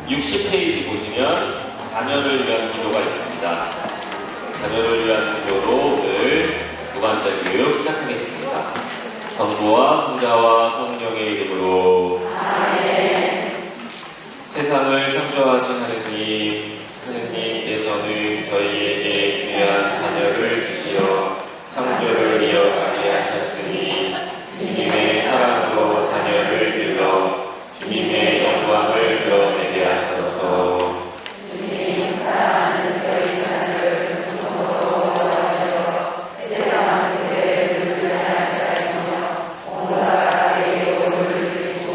60페이지 보시면 자녀를 위한 기도가 있습니다. 자녀를 위한 기도로 오늘 두반자 교육 시작하겠습니다. 성부와 성자와 성령의 이름으로 아멘. 세상을 창조하신 하느님께서는 저희에게 귀한 자녀를 주시어 창조를 이어가게 하셨으니 주님의 사랑으로 자녀를 길러 주님의 영광을 드러내게 하소서. 주님 사랑하는 저희 자녀를 공동하셔 세상을 불편하게 하시며 온 나라에 복을 주시고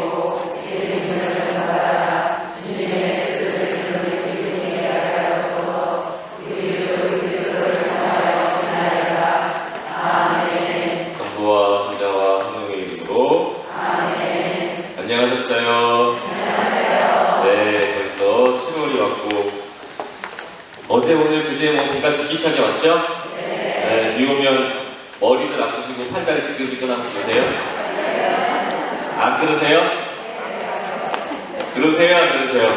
예수님을 받아 주님의 뜻을 이루게 하소서. 우리 그리스도를 통하여 나이다. 아멘. 성부와 성자와 성령의 이름으로 아멘. 안녕하셨어요? 안녕하세요. 네, 벌써 7월이 왔고 어제 오늘 그제 비가 지기차게 왔죠? 네. 비 오면 머리도 아프시고 팔다리 지끈지끈하고 그러세요? 안 그러세요? 그러세요? 안 그러세요?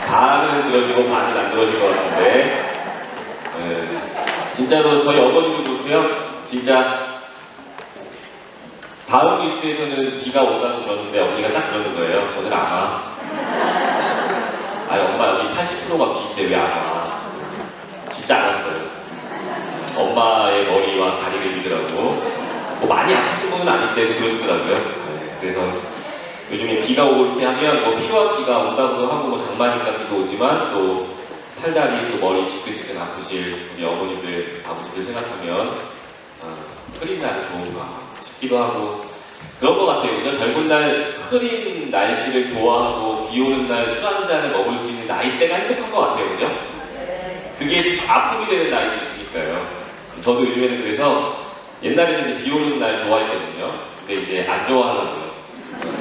반은 그러시고 반은 안 그러실 것 같은데 진짜로 저희 어머니도 보세요. 진짜 다음 뉴스에서는 비가 온다고 그러는데 언니가 딱 그러는 거예요. 오늘 안 와. 아니 엄마 여기 80%가 비인데 왜 안 와? 진짜 안 왔어요. 엄마의 머리와 다리를 믿으라고. 뭐 많이 아프신 분은 아닌데도 그러시더라고요. 네, 그래서 요즘에 비가 오고 이렇게 하면 뭐 필요한 비가 온다고 하고 뭐 장마니까 비가 오지만 또 팔다리 또 머리 지끈지끈 아프실 우리 어머니들 아버지들 생각하면 흐린 날이 좋은가 싶기도 하고 그런 것 같아요. 그죠? 젊은 날 흐린 날씨를 좋아하고 비 오는 날 술 한 잔을 먹을 수 있는 나이대가 행복한 것 같아요. 그죠? 그게 아픔이 되는 나이도 있으니까요. 저도 요즘에는 그래서 옛날에는 이제 비 오는 날 좋아했거든요. 근데 이제 안 좋아하려고요.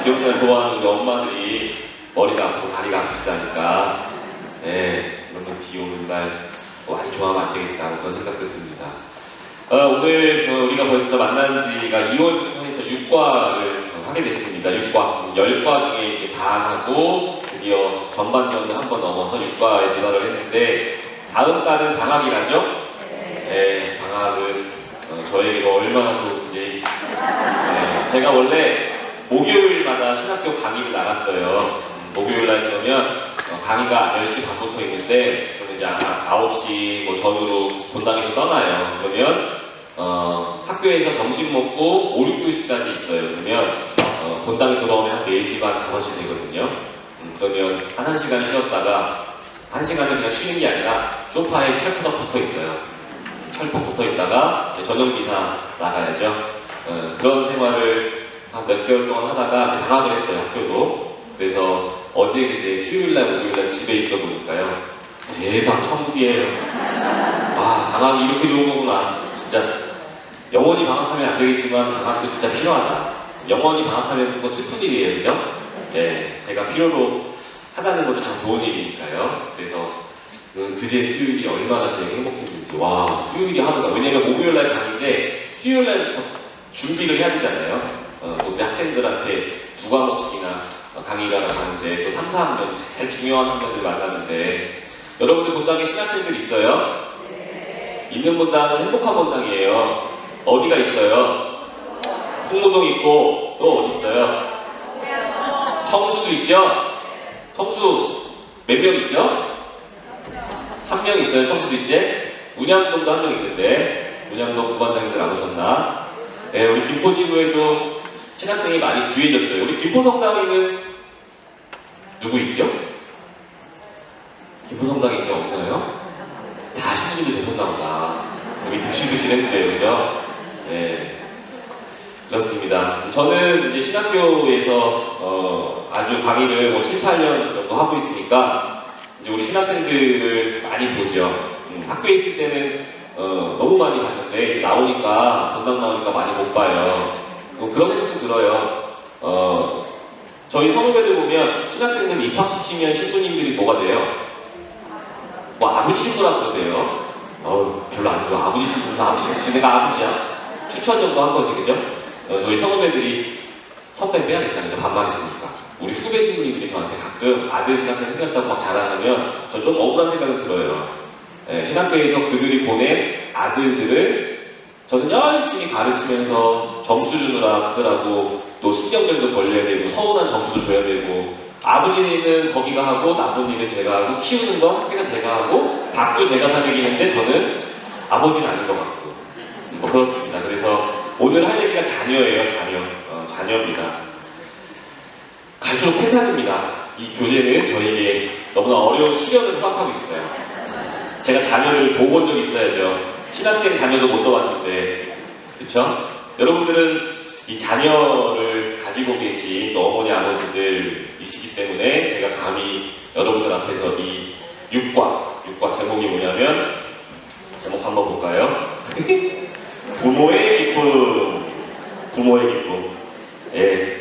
비 오는 날 좋아하는 우리 엄마들이 머리가 아프고 다리가 아프시다니까 이런 비 오는 날 많이 좋아하면 안 되겠다 그런 생각도 듭니다. 오늘 우리가 벌써 만난 지가 2월부터 해서 6과를 하게 됐습니다. 6과. 10과 중에 이제 다 하고 드디어 전반기원을 한번 넘어서 6과에 도달을 했는데 다음 달은 방학이라죠? 네, 방학은 저에게도 얼마나 좋은지 제가 원래 목요일마다 신학교 강의를 나갔어요. 목요일날 그러면 강의가 10시 반부터 있는데 저는 이제 아마 9시 뭐 전후로 본당에서 떠나요. 그러면 학교에서 점심 먹고 5, 6교시까지 있어요. 그러면 본당에 돌아오면 한 4시 반, 5시 되거든요. 그러면 한 1시간 쉬었다가 1시간은 그냥 쉬는 게 아니라 소파에 철푸덕 붙어 있어요. 철퍽 붙어 있다가 저녁 기사 나가야죠. 그런 생활을 한 몇 개월 동안 하다가 방학을 했어요. 학교도. 그래서 어제 그제 수요일날 목요일날 집에 있어 보니까요. 세상 천국이에요. 와, 방학이 이렇게 좋은 거구나. 진짜 영원히 방학하면 안 되겠지만 방학도 진짜 필요하다. 영원히 방학하면 또 슬픈 일이에요. 그죠? 네, 제가 필요로 하다는 것도 참 좋은 일이니까요. 그래서 그제 수요일이 얼마나 저에게 행복했는지. 와, 수요일이 하루가. 왜냐면 목요일날 강의인데 수요일날부터 준비를 해야 되잖아요. 또 우리 학생들한테 2과목씩이나 강의가 나가는데 또 3, 4학년 제일 중요한 학년들 만나는데 여러분들 본당에 신학생들 있어요? 네. 있는 본당은 행복한 본당이에요. 어디가 있어요? 풍무동 있고 또 어디 있어요? 청수도 있죠? 청수 몇 명 있죠? 1명 있어요. 청수도 있지? 문양동도 1명 있는데 문양동 부반장님들 안 오셨나? 네, 우리 김포지구에도 신학생이 많이 귀해졌어요. 우리 김포성당에는 누구 있죠? 김포성당에 이제 없나요? 다 신주도 되셨나 보다. 여기 득실득실했는데요, 그죠? 네. 그렇습니다. 저는 이제 신학교에서 아주 강의를 뭐 7, 8년 정도 하고 있으니까 이제 우리 신학생들을 많이 보죠. 학교에 있을 때는 너무 많이 봤는데 이제 나오니까 본당 나오니까 많이 못 봐요. 그런 생각도 들어요. 저희 성후배들 보면 신학생들 입학시키면 신부님들이 뭐가 돼요? 뭐 아버지 신부라 그러대요. 별로 안 좋아. 아버지 신부는 아버지 신부. 내가 아버지야. 추천 정도 한 거지, 그죠? 저희 성후배들이 선배 빼야겠다. 그죠? 반말했으니까. 우리 후배 신부님들이 저한테 가끔 아들 신학생 생겼다고 막 자랑하면 전 좀 억울한 생각이 들어요. 예, 신학교에서 그들이 보낸 아들들을 저는 열심히 가르치면서 점수 주느라 그들하고 또 신경전도 벌려야 되고 서운한 점수도 줘야 되고 아버지는 거기가 하고 나쁜 일은 제가 하고 키우는 거 학교에서 제가 하고 밥도 제가 사 먹이는데 저는 아버지는 아닌 것 같고 뭐 그렇습니다. 그래서 오늘 할 얘기가 자녀예요. 자녀입니다. 갈수록 태산입니다. 이 교재는 저에게 너무나 어려운 시련을 허락하고 있어요. 제가 자녀를 보고 온 적이 있어야죠. 신학생 자녀도 못 떠봤는데, 그쵸? 여러분들은 이 자녀를 가지고 계신 또 어머니 아버지들이시기 때문에 제가 감히 여러분들 앞에서 이 육과 제목이 뭐냐면 제목 한번 볼까요? 부모의 기쁨. 예.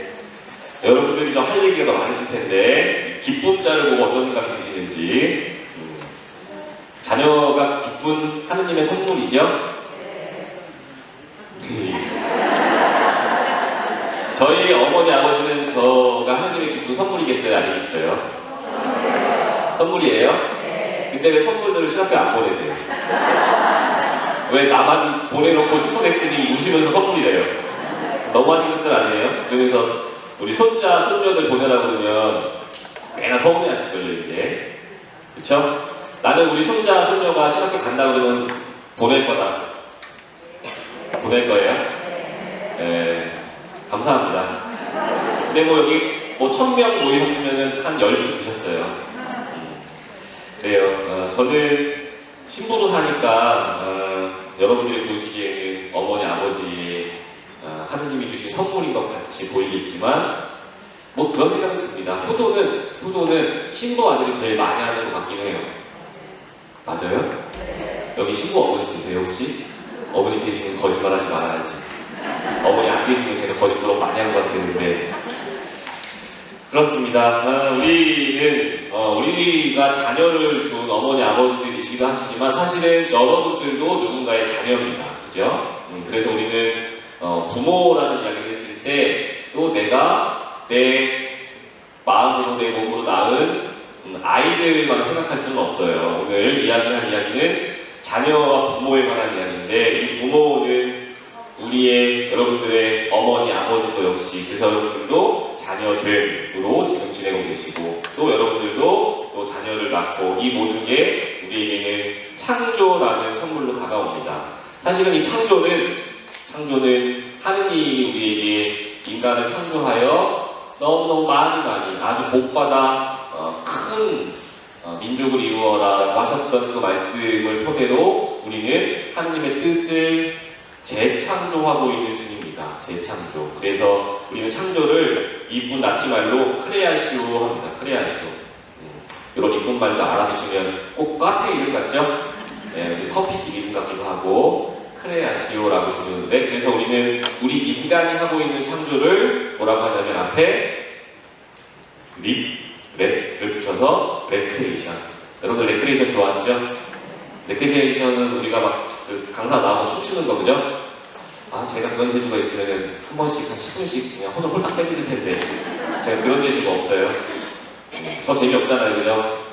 여러분들이 더 할 얘기가 더 많으실 텐데 기쁨자를 보고 어떤 생각이 드시는지. 자녀가 기쁜 하느님의 선물이죠? 저희 어머니 아버지는 저가 하느님의 기쁜 선물이겠어요? 아니겠어요? 선물이에요? 근데 왜 선물들을 신학교에 안 보내세요? 왜 나만 보내놓고 싶어했더니 웃으면서 선물이래요? 너무하신 분들 아니에요? 그래서 우리 손자, 손녀들 보내라고 그러면 꽤나 서운해하실걸요 이제. 그쵸? 나는 우리 손자, 손녀가 신학교 간다 그러면 보낼 거다. 보낼 거예요? 네. 감사합니다. 근데 뭐 여기 뭐 1000명 모이셨으면 한 10분 드셨어요. 그래요. 저는 신부로 사니까 여러분들이 보시기에는 어머니, 아버지 하느님이 주신 선물인 것 같이 보이겠지만 뭐 그런 생각이 듭니다. 효도는 신부 아들이 제일 많이 하는 것 같긴 해요. 맞아요? 여기 신부 어머니 계세요 혹시? 어머니 계시면 거짓말하지 말아야지. 어머니 안 계시면 제가 거짓말 많이 하는 것 같았는데 그렇습니다. 우리가 자녀를 준 어머니 아버지들이시기도 하시지만 사실은 여러분들도 누군가의 자녀입니다. 그죠? 그래서 우리는 부모라는 이야기를 했을 때 또 내가 내 마음으로 내 몸으로 낳은 아이들만 생각할 수는 없어요. 오늘 이야기할 이야기는 자녀와 부모에 관한 이야기인데 이 부모는 우리의 여러분들의 어머니 아버지도 역시 그래서 여러분들도 자녀됨으로 지금 지내고 계시고 또 여러분들도 또 자녀를 낳고 이 모든 게 우리에게는 창조라는 선물로 다가옵니다. 사실은 이 창조는 하느님이 우리에게 인간을 창조하여 너무너무 많이 아주 복받아 큰 민족을 이루어라 라고 하셨던 그 말씀을 토대로 우리는 하느님의 뜻을 재창조하고 있는 중입니다. 재창조. 그래서 우리는 창조를 이쁜 라틴말로 크레아시오 합니다. 크레아시오. 이런 이쁜 말도 알아두시면 꼭 카페 이름 같죠? 네, 커피집 이름 같기도 하고 크레아시오라고 부르는데 그래서 우리는 우리 인간이 하고 있는 창조를 뭐라고 하냐면 앞에 렛을 붙여서 레크레이션. 여러분들 레크레이션 좋아하시죠? 레크레이션은 우리가 막 그 강사 나와서 춤추는 거 그죠? 제가 그런 재주가 있으면 한 번씩 한 10분씩 그냥 혼을 홀딱 빼드릴 텐데 제가 그런 재주가 없어요. 저 재미없잖아요 그죠?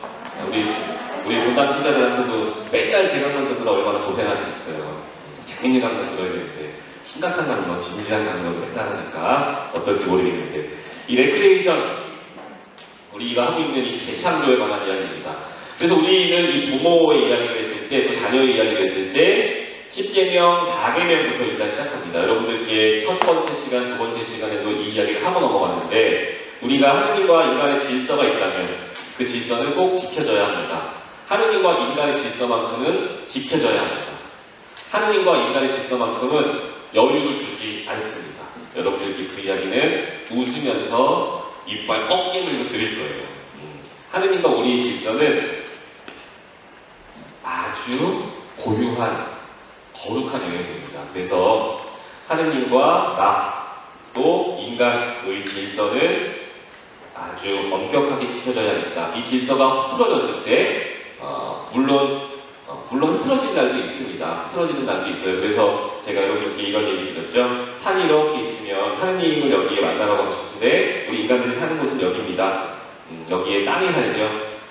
우리 문담 친자들한테도 맨날 제 강연 듣느라 얼마나 고생하시겠어요. 재밌는 강연 들어야 되는데 심각한 강연, 진지한 강연 맨날 하니까 어떨지 모르겠는데 이 레크레이션 우리가 하고 있는 이 재창조에 관한 이야기입니다. 그래서 우리는 이 부모의 이야기를 했을 때 또 자녀의 이야기를 했을 때 10계명, 4계명부터 일단 시작합니다. 여러분들께 첫 번째 시간, 두 번째 시간에도 이 이야기를 하고 넘어갔는데 우리가 하느님과 인간의 질서가 있다면 그 질서는 꼭 지켜져야 합니다. 하느님과 인간의 질서만큼은 지켜져야 합니다. 하느님과 인간의 질서만큼은 여유를 주지 않습니다. 여러분들께 그 이야기는 웃으면서 이빨 꺾 깨물고 드릴 거예요. 하느님과 우리의 질서는 아주 고유한 거룩한 영역입니다. 그래서 하느님과 나 또 인간의 질서는 아주 엄격하게 지켜져야겠다. 이 질서가 흐트러졌을 때 물론 흐트러진 날도 있습니다. 흐트러지는 날도 있어요. 그래서 제가 여러분께 이런 얘기 드렸죠. 산이 이렇게 있으면 하느님을 여기에 만나러 가고 싶은데 곳인데 우리 인간들이 사는 곳은 여기입니다. 여기에 땅이 살죠.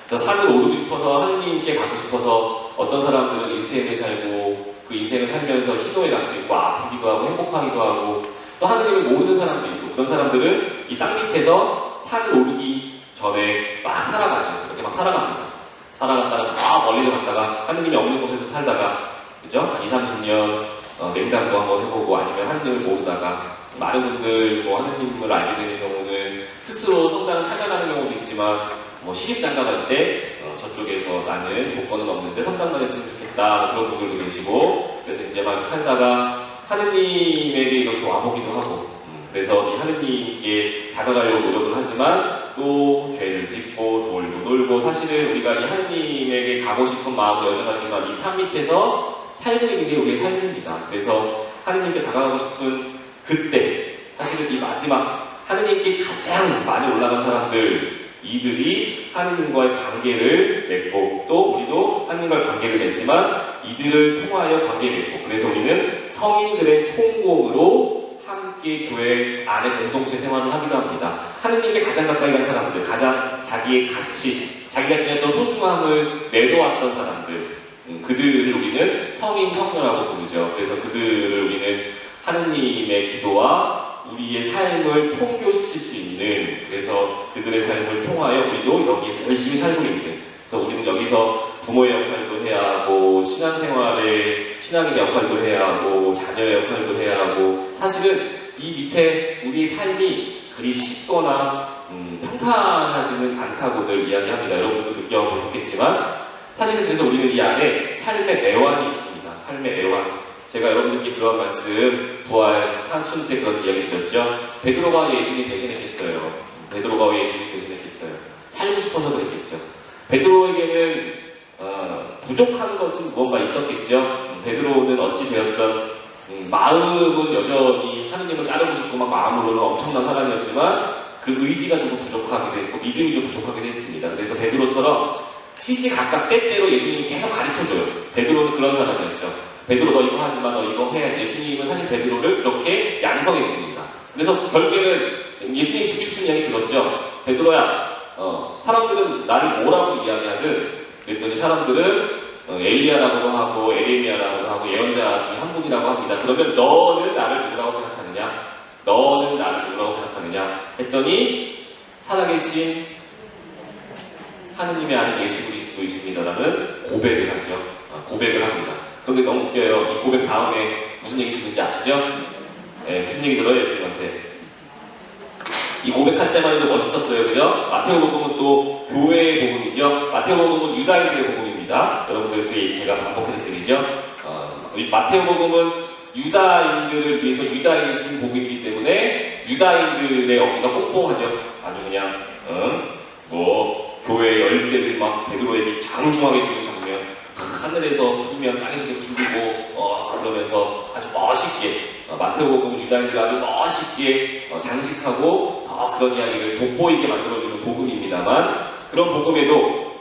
그래서 산을 오르고 싶어서 하느님께 가고 싶어서 어떤 사람들은 인생을 살고 그 인생을 살면서 희노애 감도 있고 아프기도 하고 행복하기도 하고 또 하느님을 모르는 사람도 있고 그런 사람들은 이 땅 밑에서 산을 오르기 전에 막 살아가죠. 그렇게 막 살아갑니다. 살아갔다가 저 멀리서 갔다가 하느님이 없는 곳에서 살다가 그죠? 한 20, 30년 냉담도 한번 해보고 아니면 하느님을 모르다가 많은 분들 뭐 하느님을 알게 되는 경우는 스스로 성당을 찾아가는 경우도 있지만 뭐 시집장가갈 때 저쪽에서 나는 조건은 없는데 성당만 했으면 좋겠다 뭐 그런 분들도 계시고 그래서 이제 막 살다가 하느님에게 이렇게 와보기도 하고 그래서 이 하느님께 다가가려고 노력을 하지만 또 죄를 짓고 돌고 놀고 사실은 우리가 이 하느님에게 가고 싶은 마음은 여전하지만 이 산 밑에서 살고 있는 게 우리의 삶입니다. 그래서 하느님께 다가가고 싶은 그때 사실은 이 마지막 하느님께 가장 많이 올라간 사람들 이들이 하느님과의 관계를 맺고 또 우리도 하느님과의 관계를 맺지만 이들을 통하여 관계를 맺고 그래서 우리는 성인들의 통공으로 함께 교회 안에 공동체 생활을 하기도 합니다. 하느님께 가장 가까이 간 사람들, 가장 자기의 가치, 자기가 지녔던 소중함을 내놓았던 사람들 그들을 우리는 성인, 성녀라고 부르죠. 그래서 그들을 우리는 하느님의 기도와 우리의 삶을 통교시킬 수 있는 그래서 그들의 삶을 통하여 우리도 여기에서 열심히 살고 있는 그래서 우리는 여기서 부모의 역할도 해야 하고 신앙생활의 신앙의 역할도 해야 하고 자녀의 역할도 해야 하고 사실은 이 밑에 우리 삶이 그리 쉽거나 평탄하지는 않다고들 이야기합니다. 여러분도 느껴보셨겠지만 사실은 그래서 우리는 이 안에 삶의 애환이 있습니다. 삶의 애환. 제가 여러분들께 그런 말씀 부활 산순 때 그런 이야기 드렸죠. 베드로가 예수님 대신했겠어요. 베드로가 왜 예수님 대신했겠어요. 살고 싶어서 그랬겠죠. 베드로에게는 부족한 것은 무언가 있었겠죠. 베드로는 어찌 되었던 마음은 여전히 하느님을 따르고 싶고 막 마음으로는 엄청난 사람이었지만 그 의지가 조금 부족하게 됐고 믿음이 좀 부족하게 됐습니다. 그래서 베드로처럼 시시각각 때때로 예수님이 계속 가르쳐줘요. 베드로는 그런 사람이었죠. 베드로 너 이거 하지 마, 너 이거 해. 예수님은 사실 베드로를 그렇게 양성했습니다. 그래서 결국에는 예수님이 듣고 싶은 이야기 들었죠. 베드로야, 사람들은 나를 뭐라고 이야기하든 그랬더니 사람들은 엘리야라고도 하고 에레미야라고도 하고 예언자 중에 한 분이라고 합니다. 그러면 너는 나를 누구라고 생각하느냐? 너는 나를 누구라고 생각하느냐? 했더니 살아계신 하느님의 아들 예수 그리스도이십니다라는 고백을 하죠. 고백을 합니다. 그런데 너무 웃겨요. 이 고백 다음에 무슨 얘기 듣는지 아시죠? 네, 무슨 얘기 들어요, 예수님한테? 이 고백할 때만 해도 멋있었어요, 그죠? 마태오복음은 또 교회의 복음이죠. 마태오복음은 유다인들의 복음입니다. 여러분들께 제가 반복해서 드리죠. 마태오복음은 유다인들을 위해서 유다인이 쓴 복음이기 때문에 유다인들의 어깨가 뽕뽕하죠. 아주 그냥 뭐 교회 열쇠를 막 베드로에게 장중하게 주는 장면, 하늘에서 불면 땅에서 불고 그러면서 아주 멋있게 마태오복음은 유다인들을 아주 멋있게 장식하고 더 그런 이야기를 돋보이게 만들어주는 복음입니다만 그런 복음에도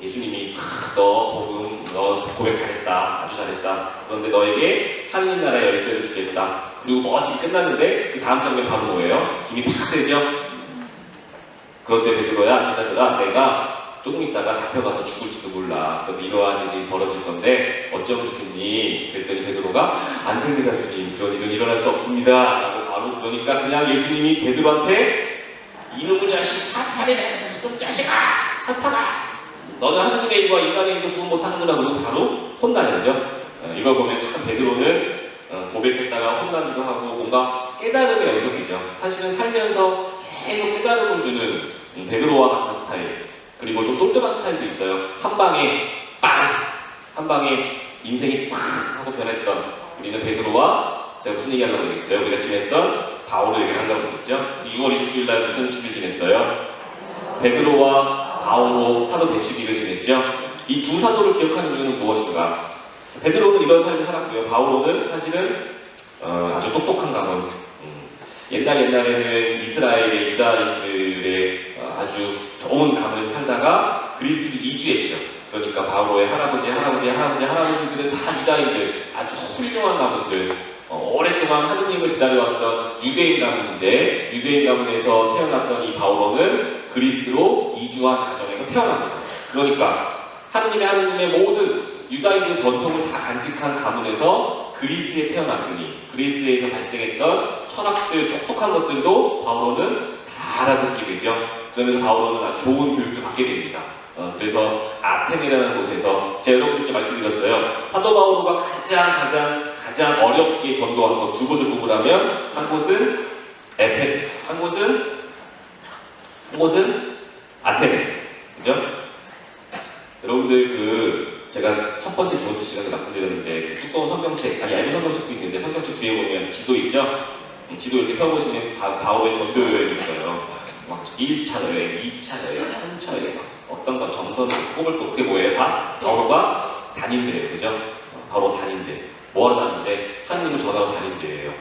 예수님이 너 고백 잘했다, 아주 잘했다. 그런데 너에게 하느님 나라의 열쇠를 주겠다. 그리고 멋지게 끝났는데 그 다음 장면 바로 뭐예요? 힘이 팍 세죠? 그런데 베드로야, 제자들아, 내가 조금 있다가 잡혀가서 죽을지도 몰라. 그런데 이러한 일이 벌어질 건데 어쩌면 좋겠니? 그랬더니 베드로가 안 됩니다, 주님. 그런 일은 일어날 수 없습니다. 라고 바로 그러니까 그냥 예수님이 베드로한테 이놈의 자식, 사탄이네, 이놈 자식아, 사탄아. 너는 하느님의 일과 인간의 일도 구분 못하는구나. 그러고 바로 혼나는 거죠. 이걸 보면 참 베드로는 고백했다가 혼나기도 하고 뭔가 깨달음의 연속이죠. 사실은 살면서 계속 깨달음을 주는 베드로와 같은 스타일. 그리고 좀 똘똘한 스타일도 있어요. 한 방에 빵! 한 방에 인생이 팍! 하고 변했던 우리는 베드로와 제가 무슨 얘기 하려고 그랬어요? 우리가 지냈던 바울을 얘기하려고 그랬죠? 6월 29일 날 무슨 주일 지냈어요? 베드로와 바오로 사도 대축일을 지냈죠. 이 두 사도를 기억하는 이유는 무엇인가? 베드로는 이런 삶을 살았고요. 바오로는 사실은 아주 똑똑한 가문. 옛날에는 이스라엘의 유다인들의 아주 좋은 가문에서 살다가 그리스로 이주했죠. 그러니까 바오로의 할아버지들은 다 유다인들, 아주 훌륭한 가문들. 오랫동안 하느님을 기다려왔던 유대인 가문인데 유대인 가문에서 태어났던 이 바오로는 그리스로 이주한 가정에서 태어납니다. 그러니까 하느님의 모든 유다인의 전통을 다 간직한 가문에서 그리스에 태어났으니 그리스에서 발생했던 철학들, 똑똑한 것들도 바오로는 다 알아듣게 되죠. 그러면서 바오로는 아주 좋은 교육도 받게 됩니다. 그래서 아테네라는 곳에서 제가 여러분들께 말씀드렸어요. 사도 바오로가 가장 어렵게 전도한 것 두 곳을 꼽으라면 한 곳은 에페, 한 곳은 아테네, 그죠? 여러분들 제가 첫 번째, 두 번째 시간에 말씀드렸는데 그 두꺼운 성경책, 아니 얇은 성경책도 있는데 성경책 뒤에 보면 지도 있죠? 지도 이렇게 펴보시면 바오의 전도 여행이 있어요. 막 1차 여행, 2차 여행, 3차 여행, 어떤 건 정선을 꿈을 또 그게 뭐예요? 다 바오로가 다닌대요, 그죠? 바오로 다닌대. 뭐하러 다닌대? 하느님을 전하러 다닌대요.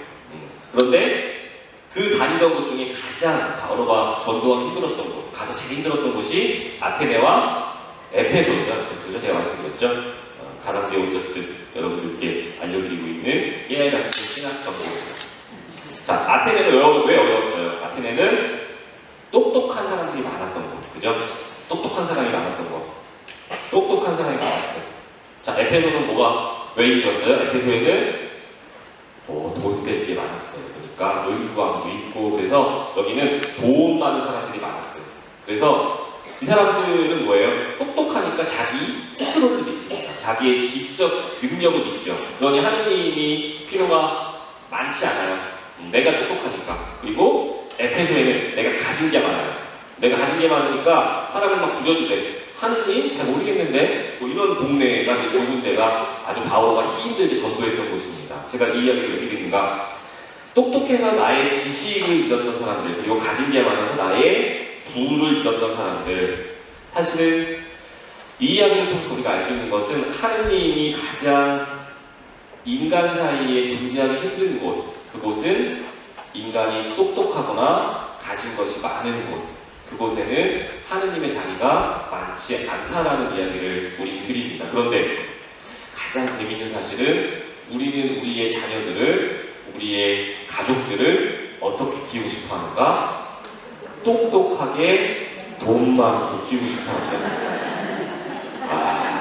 그런데 그 다니던 곳 중에 가장 바오로가 전도하기 힘들었던 곳, 가서 제일 힘들었던 곳이 아테네와 에페소죠. 그죠? 제가 말씀드렸죠. 가랑비에 옷젖듯 여러분들께 알려드리고 있는 깨알같은 신학 정보입니다. 자, 아테네는 왜 어려웠어요? 아테네는 똑똑한 사람들이 많았던 곳, 그죠? 똑똑한 사람이 많았던 곳. 똑똑한 사람이 많았어요. 자, 에페소는 왜 힘들었어요? 에페소에는 돈 될 게 많았어요. 그러니까 의관도 있고 그래서 여기는 돈 많은 사람들이 많았어요. 그래서 이 사람들은 뭐예요? 똑똑하니까 자기 스스로를 믿습니다. 자기의 지적 능력을 믿죠. 그러니 하느님이 필요가 많지 않아요. 내가 똑똑하니까. 그리고 에페소에는 내가 가진 게 많아요. 내가 가진 게 많으니까 사람을 막 부려도 돼. 하느님 잘 모르겠는데 뭐 이런 동네가 좁은 데가 아주 바오로가 힘들게 전도했던 곳입니다. 제가 이 이야기를 왜 드리는가? 똑똑해서 나의 지식을 믿었던 사람들, 그리고 가진 게 많아서 나의 부를 믿었던 사람들, 사실은 이 이야기를 통해서 우리가 알 수 있는 것은 하느님이 가장 인간 사이에 존재하기 힘든 곳, 그곳은 인간이 똑똑하거나 가진 것이 많은 곳, 그곳에는 하느님의 자리가 많지 않다라는 이야기를 우리 드립니다. 그런데 가장 재미있는 사실은 우리는 우리의 자녀들을, 우리의 가족들을 어떻게 키우고 싶어 하는가? 똑똑하게 돈 많게 키우고 싶어 하죠.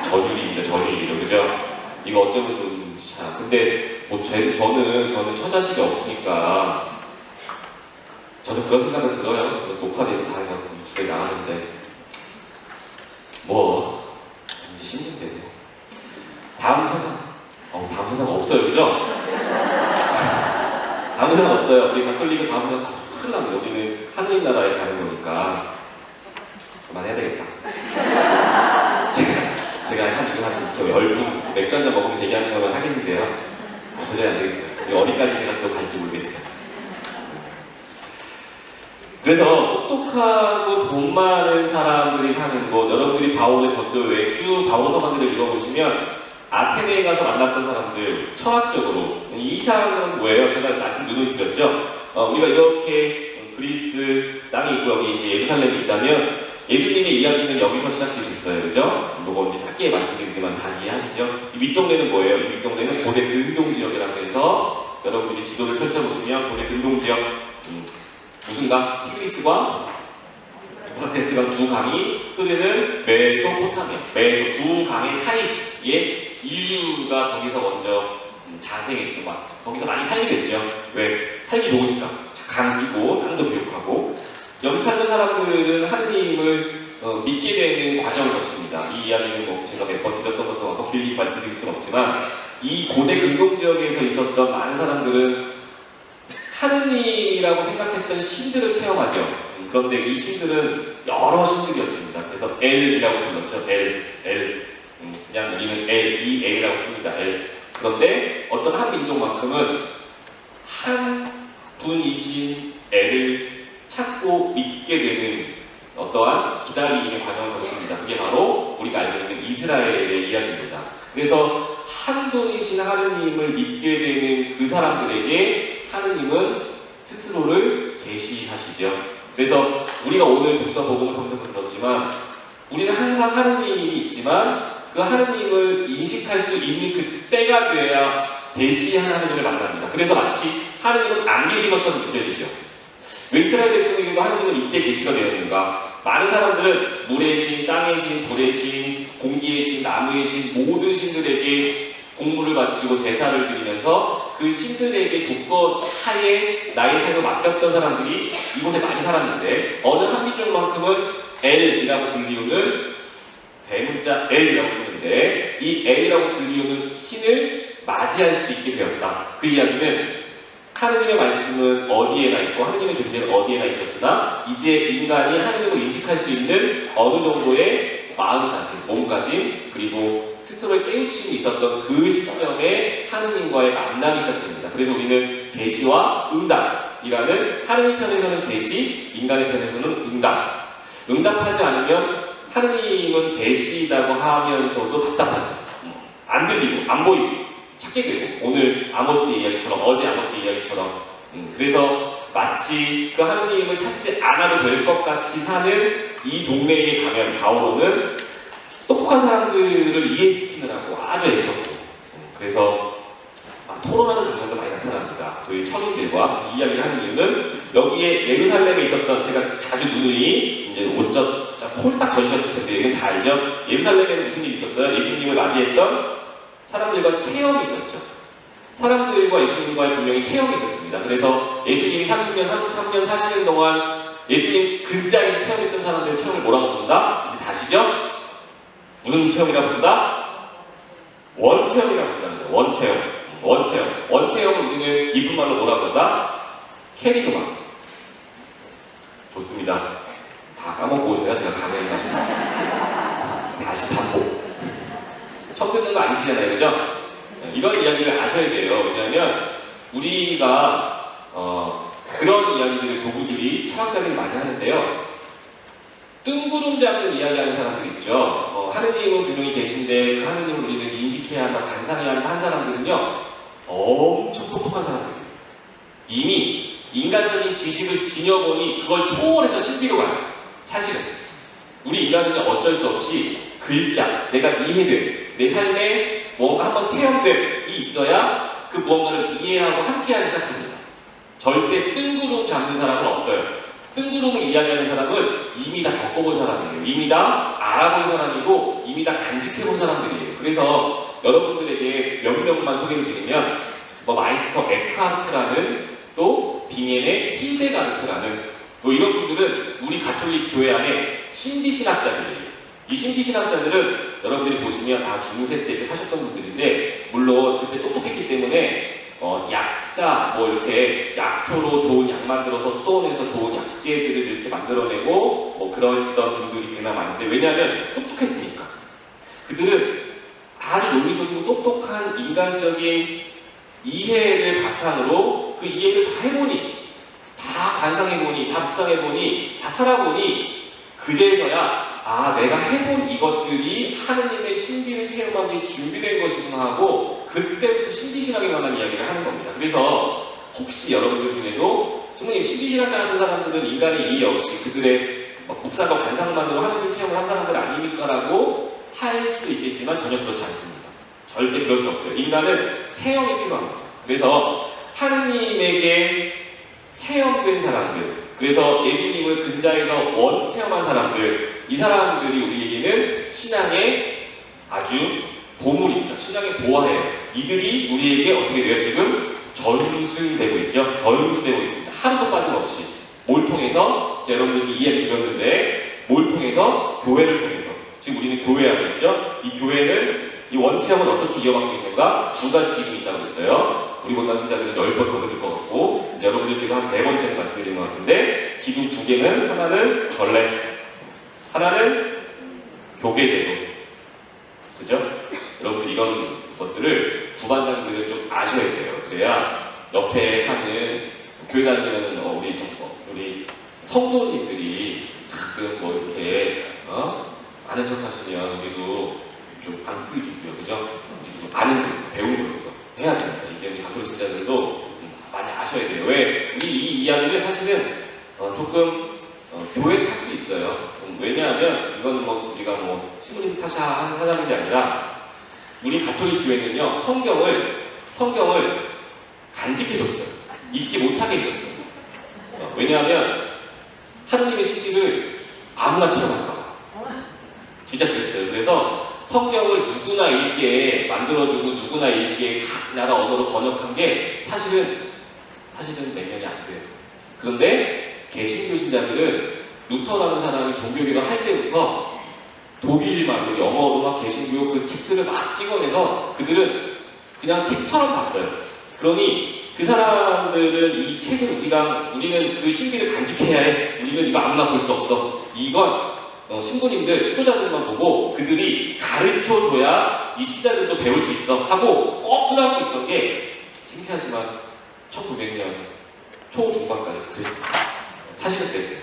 저율입니다. 저율이죠. 그죠? 이거 어쩌면 좀 참. 근데 저는 처자식이 없으니까 저도 그런 생각은 들어요. 녹화되고 다 유튜브에 나가는데 이제 힘든데 다음 세상 없어요, 그죠? 다음 세상 없어요. 우리 가톨릭은 다음 세상 큰일 납니다. 우리는 하느님 나라에 가는 거니까 그만해야 되겠다. 제가 한 10분 맥주 한잔 먹으면서 얘기하는 거면 하겠는데요. 도저히 안 되겠어요. 어디까지 제가 또 갈지 모르겠어요. 그래서 똑똑하고 돈 많은 사람들이 사는 곳, 여러분들이 바오로의 전도 여행 쭉 바오로 서방들을 읽어보시면 아테네에 가서 만났던 사람들, 철학적으로 이 사람은 뭐예요? 제가 말씀 누누이 드렸죠. 우리가 이렇게 그리스 땅이 있고 여기 이제 예루살렘이 있다면 예수님의 이야기는 여기서 시작이 됐어요, 그죠? 이거 이제 짧게 말씀드리지만 다 이해하시죠? 이 윗동네는 뭐예요? 이 윗동네는 고대 근동 지역이라고 해서 여러분들이 지도를 펼쳐보시면 고대 근동 지역 무슨가? 티그리스과 유프라테스강 두 강이 흐르는 메소포타미아, 두 강의 사이에 인류가 거기서 먼저 자생했죠. 거기서 많이 살게 됐죠. 왜? 살기 좋으니까. 강기고 땅도 비옥하고 여기서 살던 사람들은 하느님을 믿게 되는 과정을 거칩니다. 이 이야기는 제가 몇 번 드렸던 것도 같고 길게 말씀드릴 수는 없지만 이 고대 근동 지역에서 있었던 많은 사람들은 하느님이라고 생각했던 신들을 체험하죠. 그런데 이 신들은 여러 신들이었습니다. 그래서 엘이라고 불렀죠. 그냥 우리는 이 엘이라고 씁니다. 그런데 어떤 한 민족만큼은 한 분이신 엘을 찾고 믿게 되는 어떠한 기다림의 과정을 거칩니다. 그게 바로 우리가 알고 있는 이스라엘의 이야기입니다. 그래서 한 분이신 하느님을 믿게 되는 그 사람들에게 하느님은 스스로를 계시하시죠. 그래서 우리가 오늘 독서복음을 통해서 들었지만 우리는 항상 하느님이 있지만 그 하느님을 인식할 수 있는 그 때가 돼야 계시한 하느님을 만납니다. 그래서 마치 하느님은 안 계신 것처럼 느껴지죠. 왜 이스라엘 백성에게도 하느님은 이때 계시가 되었는가? 많은 사람들은 물의 신, 땅의 신, 불의 신, 공기의 신, 나무의 신, 모든 신들에게 공물을 바치고 제사를 드리면서 그 신들에게 조건 하에 나의 삶을 맡겼던 사람들이 이곳에 많이 살았는데 어느 한민족만큼은 엘이라고 불리우는 대문자 L이라고 쓰는데 이 L이라고 불리우는 신을 맞이할 수 있게 되었다. 그 이야기는 하느님의 말씀은 어디에나 있고 하느님의 존재는 어디에나 있었으나 이제 인간이 하느님을 인식할 수 있는 어느 정도의 마음가짐, 몸가짐 그리고 스스로의 깨우침이 있었던 그 시점에 하느님과의 만남이 시작됩니다. 그래서 우리는 계시와 응답이라는 하느님 편에서는 계시, 인간의 편에서는 응답. 응답하지 않으면 하느님은 계시다고 하면서도 답답하죠. 안 들리고 안 보이고 찾게 되고 오늘 아모스의 이야기처럼 어제 아모스의 이야기처럼 그래서 마치 그 하느님을 찾지 않아도 될 것 같이 사는 이 동네에 가면 바오로는 똑똑한 사람들을 이해시키느라고 아주 애썼고 그래서 토론하는 장면도 많이 나타납니다. 또 이 청인들과 이 이야기를 하는 이유는 여기에 예루살렘에 있었던 제가 자주 누누이 이제 옷젖 홀딱 젖으셨을 텐데 이건 다 알죠? 예루살렘에는 무슨 일이 있었어요? 예수님을 맞이했던 사람들과 체험이 있었죠. 사람들과 예수님과의 분명히 체험이 있었습니다. 그래서 예수님이 30년, 33년, 40년 동안 예수님 근자에서 체험했던 사람들의 체험을 뭐라고 부른다? 이제 다시죠? 무슨 체험이라고 부른다? 원체험이라고 부른다. 원체험. 원체험은 우리는 이쁜 말로 뭐라고 부른다? 캐리그마. 좋습니다. 다 까먹고 오세요. 제가 강연을 하십니다. 다시 반복. 처음 듣는 거 아니시잖아요. 그죠? 이런 이야기를 아셔야 돼요. 왜냐하면 우리가 그런 이야기들을 교부들이 철학자들이 많이 하는데요. 뜬구름 잡는 이야기하는 사람들 있죠. 하느님은 분명히 계신데 그 하느님을 우리는 인식해야 한다, 간상해야 한다 한 사람들은요. 엄청 똑똑한 사람들이에요. 이미 인간적인 지식을 지녀보니 그걸 초월해서 신비로 가요. 사실은 우리 인간은 어쩔 수 없이 글자, 내가 이해된 내 삶에 뭔가 한번 체험됨이 있어야 그 무언가를 이해하고 함께하기 시작합니다. 절대 뜬구름 잡는 사람은 없어요. 뜬구름을 이야기하는 사람은 이미 다 겪어본 사람이에요. 이미 다 알아본 사람이고 이미 다 간직해본 사람들이에요. 그래서 여러분들에게 몇 명만 소개를 드리면 마이스터 에크하르트라는 또 빙엔의 힐데가르트라는 이런 분들은 우리 가톨릭 교회 안에 신비신학자들이에요. 이 신비신학자들은 여러분들이 보시면 다 중세 때 사셨던 분들인데 물론 그때 똑똑했기 때문에 약사 이렇게 약초로 좋은 약 만들어서 스톤에서 좋은 약재들을 이렇게 만들어내고 그랬던 분들이 꽤나 많은데 왜냐하면 똑똑했으니까 그들은 아주 논리적이고 똑똑한 인간적인 이해를 바탕으로 그 이해를 다 해보니 다 관상해보니 다 묵상해보니 다 살아보니 그제서야 내가 해본 이것들이 하느님의 신비를 체험하기 준비된 것이구나 하고 그때부터 신비신학에 관한 이야기를 하는 겁니다. 그래서 혹시 여러분들 중에도 신부님 신비신학자 같은 사람들은 인간의 이해 없이 그들의 묵상과 관상만으로 하느님 체험을 한 사람들 아닙니까? 라고 할 수도 있겠지만 전혀 그렇지 않습니다. 절대 그럴 수 없어요. 인간은 체험이 필요합니다. 그래서 하느님에게 체험된 사람들 그래서 예수님을 근자에서 원 체험한 사람들 이 사람들이 우리에게는 신앙의 아주 보물입니다. 신앙의 보화예요. 이들이 우리에게 어떻게 돼요? 지금 전수되고 있죠? 전수되고 있습니다. 하루도 빠짐없이 뭘 통해서 여러분들이 이야기 드렸는데 뭘 통해서? 교회를 통해서 지금 우리는 교회 안에 있죠? 이 교회는 이 원체험은 어떻게 이어받고 있는가? 두 가지 기능이 있다고 했어요. 우리 본당신자들은 10번 더 들을 것 같고 이제 여러분들께도 한 3번째 말씀드리는 것 같은데 기둥 2개는 하나는 전례 하나는 교계제도 그죠? 여러분들 이런 것들을 부반장들은 좀 아셔야 돼요. 그래야 옆에 사는 교회 다니는 우리 성도님들이 가끔 이렇게 아는 척 하시면 우리도 좀 안 끌리고요. 그죠? 아는 거있어 배우는 거있어 해야 됩니다. 이제 우리 가톨릭 신자들도 많이 아셔야 돼요. 왜? 이 이야기는 사실은 조금 교회 탓도 있어요. 왜냐하면 이건 우리가 신부님 탓하자는 게 아니라 우리 가톨릭 교회는요 성경을 성경을 간직해뒀어요. 읽지 못하게 했었어요. 왜냐하면 하느님의 신비를 아무나 체험할까. 진짜 그랬어요. 그래서 성경을 누구나 읽게 만들어주고 누구나 읽게 각 나라 언어로 번역한 게 사실은 몇 년이 안 돼요. 그런데 개신교 신자들은 루터라는 사람이 종교개혁을 할 때부터 독일말로 영어로 막 개신교 그 책들을 막 찍어내서 그들은 그냥 책처럼 봤어요. 그러니 그 사람들은 이 책을 우리는 그 신비를 간직해야 해. 우리는 이거 아무나 볼 수 없어. 이건 신부님들, 수도자들만 보고 그들이 가르쳐줘야 이 신자들도 배울 수 있어 하고 꼭 끌어안고 있던 게 창피하지만 1900년 초중반까지 그랬습니다. 사실은 그랬어요.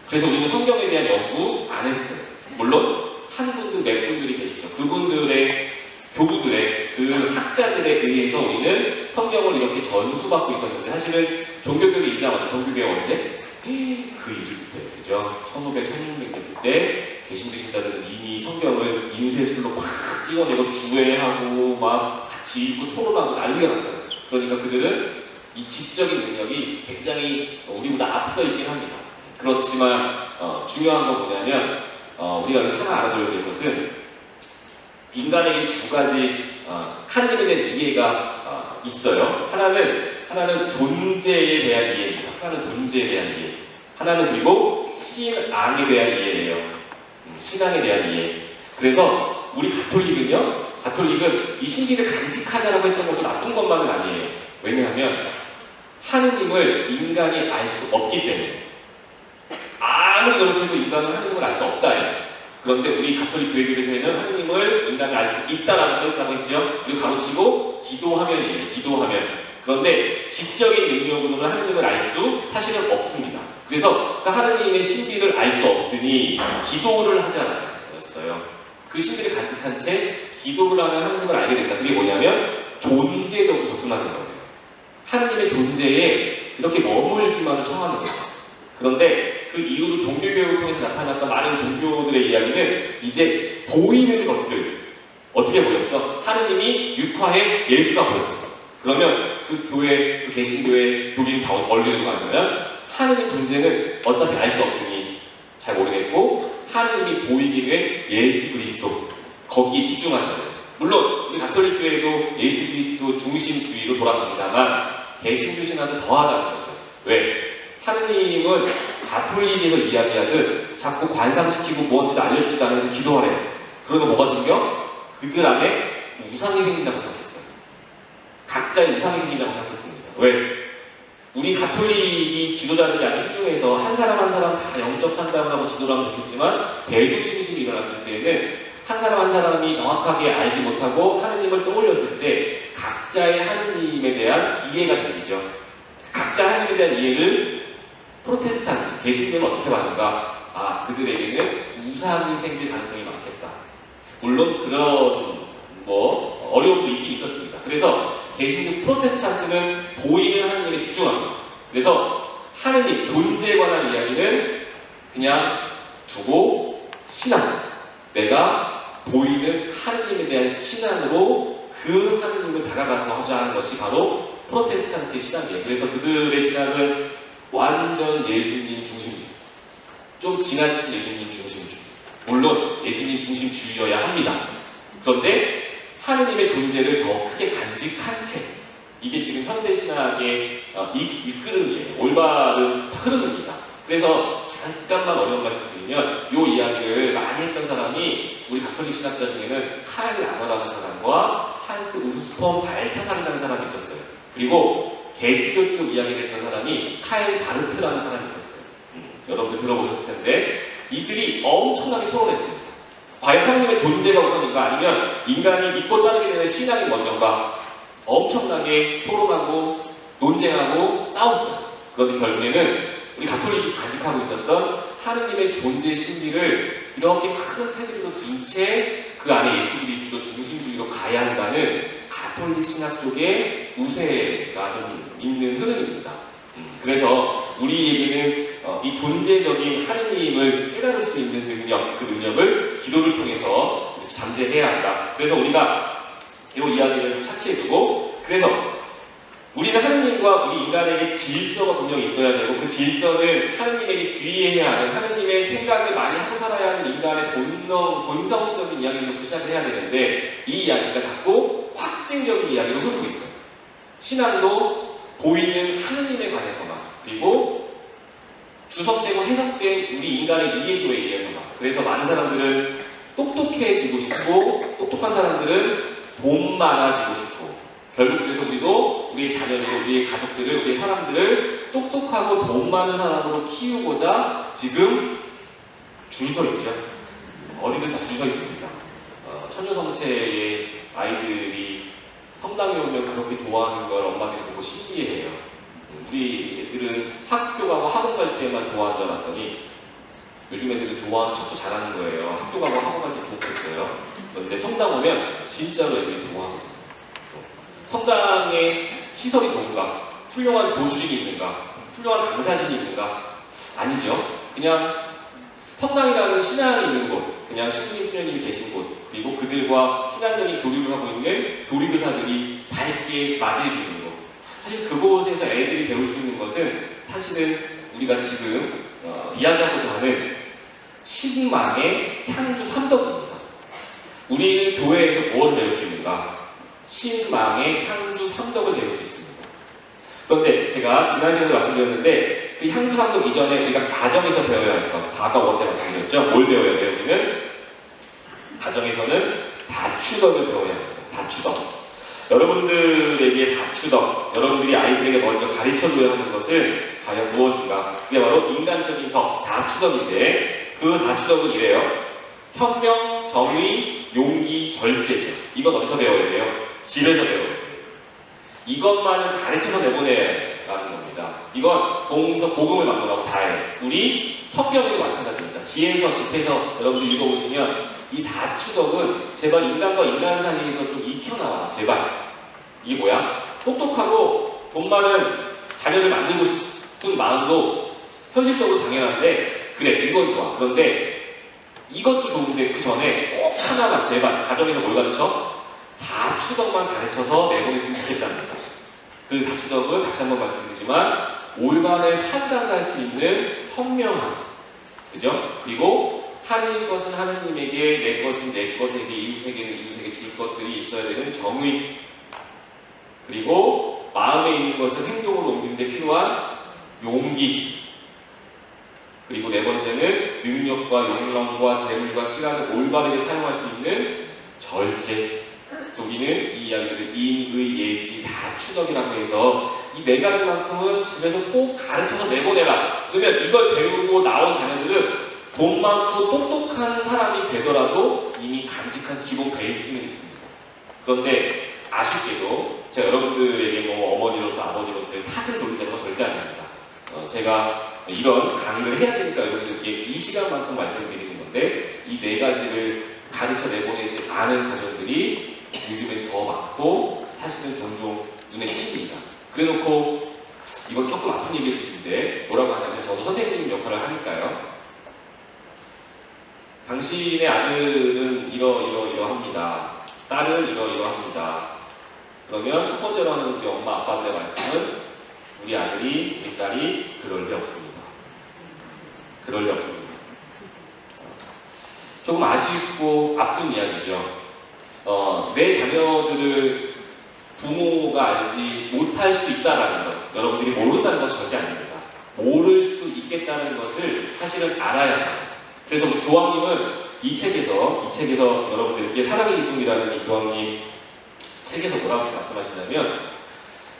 그래서 우리는 성경에 대한 연구 안 했어요. 물론 한 분들, 몇 분들이 계시죠. 그분들의 교부들의 그 학자들에 의해서 우리는 성경을 이렇게 전수받고 있었는데 사실은 종교개혁이 일자마자 종교개혁 언제? 그 이름 때, 그죠? 1500, 1600년 때 개신교 신자들은 이미 성경을 인쇄술로 팍 찍어내고 주회하고 막 같이 읽고 토론하고 난리가 났어요. 그러니까 그들은 이 지적인 능력이 굉장히 우리보다 앞서 있긴 합니다. 그렇지만 중요한 건 뭐냐면 우리가 하나 알아둬야 될 것은 인간에게 두 가지 하나님에 대한 이해가 있어요. 하나는 존재에 대한 이해입니다. 하나는 존재에 대한 이해. 하나는 그리고 신앙에 대한 이해예요. 신앙에 대한 이해. 그래서 우리 가톨릭은 이 신비를 간직하자라고 했던 것도 나쁜 것만은 아니에요. 왜냐하면 하느님을 인간이 알 수 없기 때문에 아무리 노력해도 인간은 하느님을 알 수 없다. 그런데 우리 가톨릭 교회교에서는 하느님을 인간이 알 수 있다라고 써있다고 했죠. 그리고 가로치고 기도하면이에요. 기도하면. 그런데 지적인 능력으로는 하느님을 알 수 사실은 없습니다. 그래서 그 하느님의 신비를 알 수 없으니 기도를 하자였어요. 그 신비를 간직한 채 기도를 하면 하느님을 알게 된다. 그게 뭐냐면 존재적으로 접근하는 거예요. 하느님의 존재에 이렇게 머물기만을 청하는 거예요. 그런데 그 이후로 종교개혁을 통해서 나타났던 많은 종교들의 이야기는 이제 보이는 것들 어떻게 보였어? 하느님이 육화에 예수가 보였어. 그러면 그 교회, 그 개신교회 교민이 다 멀리로 가면 하느님 존재는 어차피 알 수 없으니 잘 모르겠고 하느님이 보이게 된 예수 그리스도 거기에 집중하잖아요. 물론 우리 가톨릭 교회도 예수 그리스도 중심주의로 돌아갑니다만 개신교 신학은 더하다는 거죠. 왜? 하느님은 가톨릭에서 이야기하듯 자꾸 관상시키고 뭔지도 알려주지도 않으면서 기도하래요. 그러면 뭐가 생겨? 그들 안에 우상이 생긴다고 생각했어요. 각자의 우상이 생긴다고 생각했습니다. 왜? 우리 가톨릭이 지도자들이 아주 훌륭해서 한 사람 다 영적 상담을 하고 지도를 하면 좋겠지만 대중심심이 일어났을 때에는 한 사람이 정확하게 알지 못하고 하느님을 떠올렸을 때 각자의 하느님에 대한 이해가 생기죠. 각자 하느님에 대한 이해를 프로테스탄트, 개신교는 어떻게 받는가? 그들에게는 우상이 생길 가능성이 많겠다. 물론 그런 어려움도 있긴 있었습니다. 그래서 개신교 프로테스탄트는 보이는 하느님에 집중합니다. 그래서 하느님, 존재에 관한 이야기는 그냥 두고 신앙, 내가 보이는 하느님에 대한 신앙으로 그 하느님을 다가가고자 하는 것이 바로 프로테스탄트의 신앙이에요. 그래서 그들의 신앙은 완전 예수님 중심주의, 좀 지나친 예수님 중심주의. 물론 예수님 중심주의여야 합니다. 그런데 하느님의 존재를 더 크게 간직한 채, 이게 지금 현대신학의 이끌음이에요. 올바른 흐름입니다. 그래서 잠깐만 어려운 말씀 드리면 이 이야기를 많이 했던 사람이 우리 가톨릭 신학자 중에는 카일 라너라는 사람과 한스 우르스폰 발타사르라는 사람이 있었어요. 그리고 개신교 쪽 이야기를 했던 사람이 카일 바르트라는 사람이 있었어요. 여러분들 들어보셨을 텐데 이들이 엄청나게 토론했습니다. 과연 하느님의 존재가 우선인가 아니면 인간이 믿고 따르게 되는 신앙이 먼저인가 엄청나게 토론하고 논쟁하고 싸웠어요. 그런데 결국에는 우리 가톨릭이 간직하고 있었던 하느님의 존재 신비를 이렇게 큰 테두리로 둔 채 그 안에 예수 그리스도 중심주의로 가야 한다는 가톨릭 신학 쪽의 우세가 좀 있는 흐름입니다. 그래서 우리에게는 이 존재적인 하느님을 깨달을 수 있는 능력, 그 능력을 기도를 통해서 잠재해야 한다. 그래서 우리가 이 이야기를 좀 차치해두고 그래서 우리는 하느님과 우리 인간에게 질서가 분명히 있어야 되고 그 질서는 하느님에게 귀의해야 하는 하느님의 생각을 많이 하고 살아야 하는 인간의 본성적인 이야기로부터 시작을 해야 되는데 이 이야기가 자꾸 확증적인 이야기로 흐르고 있어요. 신앙도 보이는 하느님에 관해서만 그리고 주석되고 해석된 우리 인간의 이해도에 의해서만 그래서 많은 사람들은 똑똑해지고 싶고 똑똑한 사람들은 돈 많아지고 싶고 결국 그래서 우리도 우리의 자녀들, 우리의 가족들을, 우리의 사람들을 똑똑하고 돈 많은 사람으로 키우고자 지금 줄 서 있죠. 어디든 다 줄 서 있습니다. 처녀성체의 아이들이 성당에 오면 그렇게 좋아하는 걸 엄마들이 보고 신기해해요. 우리 애들은 학교 가고 학원 갈 때만 좋아하는 줄 알았더니 요즘 애들은 좋아하는 척도 잘하는 거예요. 학교 가고 학원 갈 때 좋겠어요. 그런데 성당 오면 진짜로 애들이 좋아하거든요. 성당에 시설이 좋은가? 훌륭한 교수진이 있는가? 훌륭한 강사진이 있는가? 아니죠. 그냥 성당이라는 신앙이 있는 곳, 그냥 신부님, 수녀님이 계신 곳, 그리고 그들과 신앙적인 교류를 하고 있는 교리교사들이 밝게 맞이해주는 곳. 사실 그곳에서 애들이 배울 수 있는 것은 사실은 우리가 지금 이야기하고자 하는 신망의 향주 3덕입니다. 우리는 교회에서 무엇을 배울 수 있는가? 신망의 향주 3덕을 배울 수 있습니다. 그런데 제가 지난 시간에 말씀드렸는데 그 향주 3덕 이전에 우리가 가정에서 배워야 할 것, 4과 5 때 말씀드렸죠. 뭘 배워야 돼요? 우리는 가정에서는 4추덕을 배워야 합니다. 4추덕. 여러분들에게 4추덕, 여러분들이 아이들에게 먼저 가르쳐줘야 하는 것은 과연 무엇인가? 그게 바로 인간적인 덕, 4추덕인데 그 4추덕은 이래요. 혁명, 정의, 용기, 절제죠. 이건 어디서 배워야 돼요? 집에서 배워야 돼요. 이것만은 가르쳐서 내보내라는 겁니다. 이건 복음을 막론하고 다해요. 우리 성경에도 마찬가지입니다. 지에서, 집에서 여러분들 읽어보시면 이 4추덕은 제발 인간과 인간 사이에서 좀 익혀나와요. 제발. 이게 뭐야? 똑똑하고 돈 많은 자녀를 만들고 싶은 마음도 현실적으로 당연한데 그래, 이건 좋아. 그런데 이것도 좋은데 그 전에 꼭 하나만 제발 가정에서 뭘 가르쳐? 4추덕만 가르쳐서 내보냈으면 좋겠답니다. 그 4추덕은 다시 한번 말씀드리지만 올바른 판단할 수 있는 현명함, 그죠? 그리고 하느님 것은 하느님에게, 내 것은 내 것에게, 이웃에게는 이웃에게 줄 것들이 있어야 되는 정의, 그리고 마음에 있는 것을 행동으로 옮기는 데 필요한 용기, 그리고 네 번째는 능력과 욕망과 재물과 시간을 올바르게 사용할 수 있는 절제. 우리는 이 이야기들을 인의 예지 4추덕이라고 해서 이 네 가지만큼은 집에서 꼭 가르쳐서 내보내라. 그러면 이걸 배우고 나온 자녀들은 돈 많고 똑똑한 사람이 되더라도 이미 간직한 기본 베이스는 있습니다. 그런데 아쉽게도 제가 여러분들에게 뭐 어머니로서 아버지로서의 탓을 돌리자는 건 절대 아닙니다. 제가 이런 강의를 해야 되니까 여러분들께 이 시간만큼 말씀드리는 건데 이 네 가지를 가르쳐 내보내지 않은 가정들이 요즘엔 더 많고 사실은 종종 눈에 띕니다. 그래놓고 이건 조금 아픈 얘기일 수 있는데 뭐라고 하냐면 저도 선생님 역할을 하니까요. 당신의 아들은 이러합니다. 딸은 이러합니다. 그러면 첫 번째로 하는 우리 엄마 아빠들의 말씀은 우리 아들이, 우리 딸이 그럴 리 없습니다. 그럴 리 없습니다. 조금 아쉽고 아픈 이야기죠. 내 자녀들을 부모가 알지 못할 수도 있다는 것, 여러분들이 모른다는 것이 절대 아닙니다. 모를 수도 있겠다는 것을 사실은 알아야 합니다. 그래서 우리 교황님은 이 책에서 여러분들께 사랑의 기쁨이라는 이 교황님 책에서 뭐라고 말씀하시냐면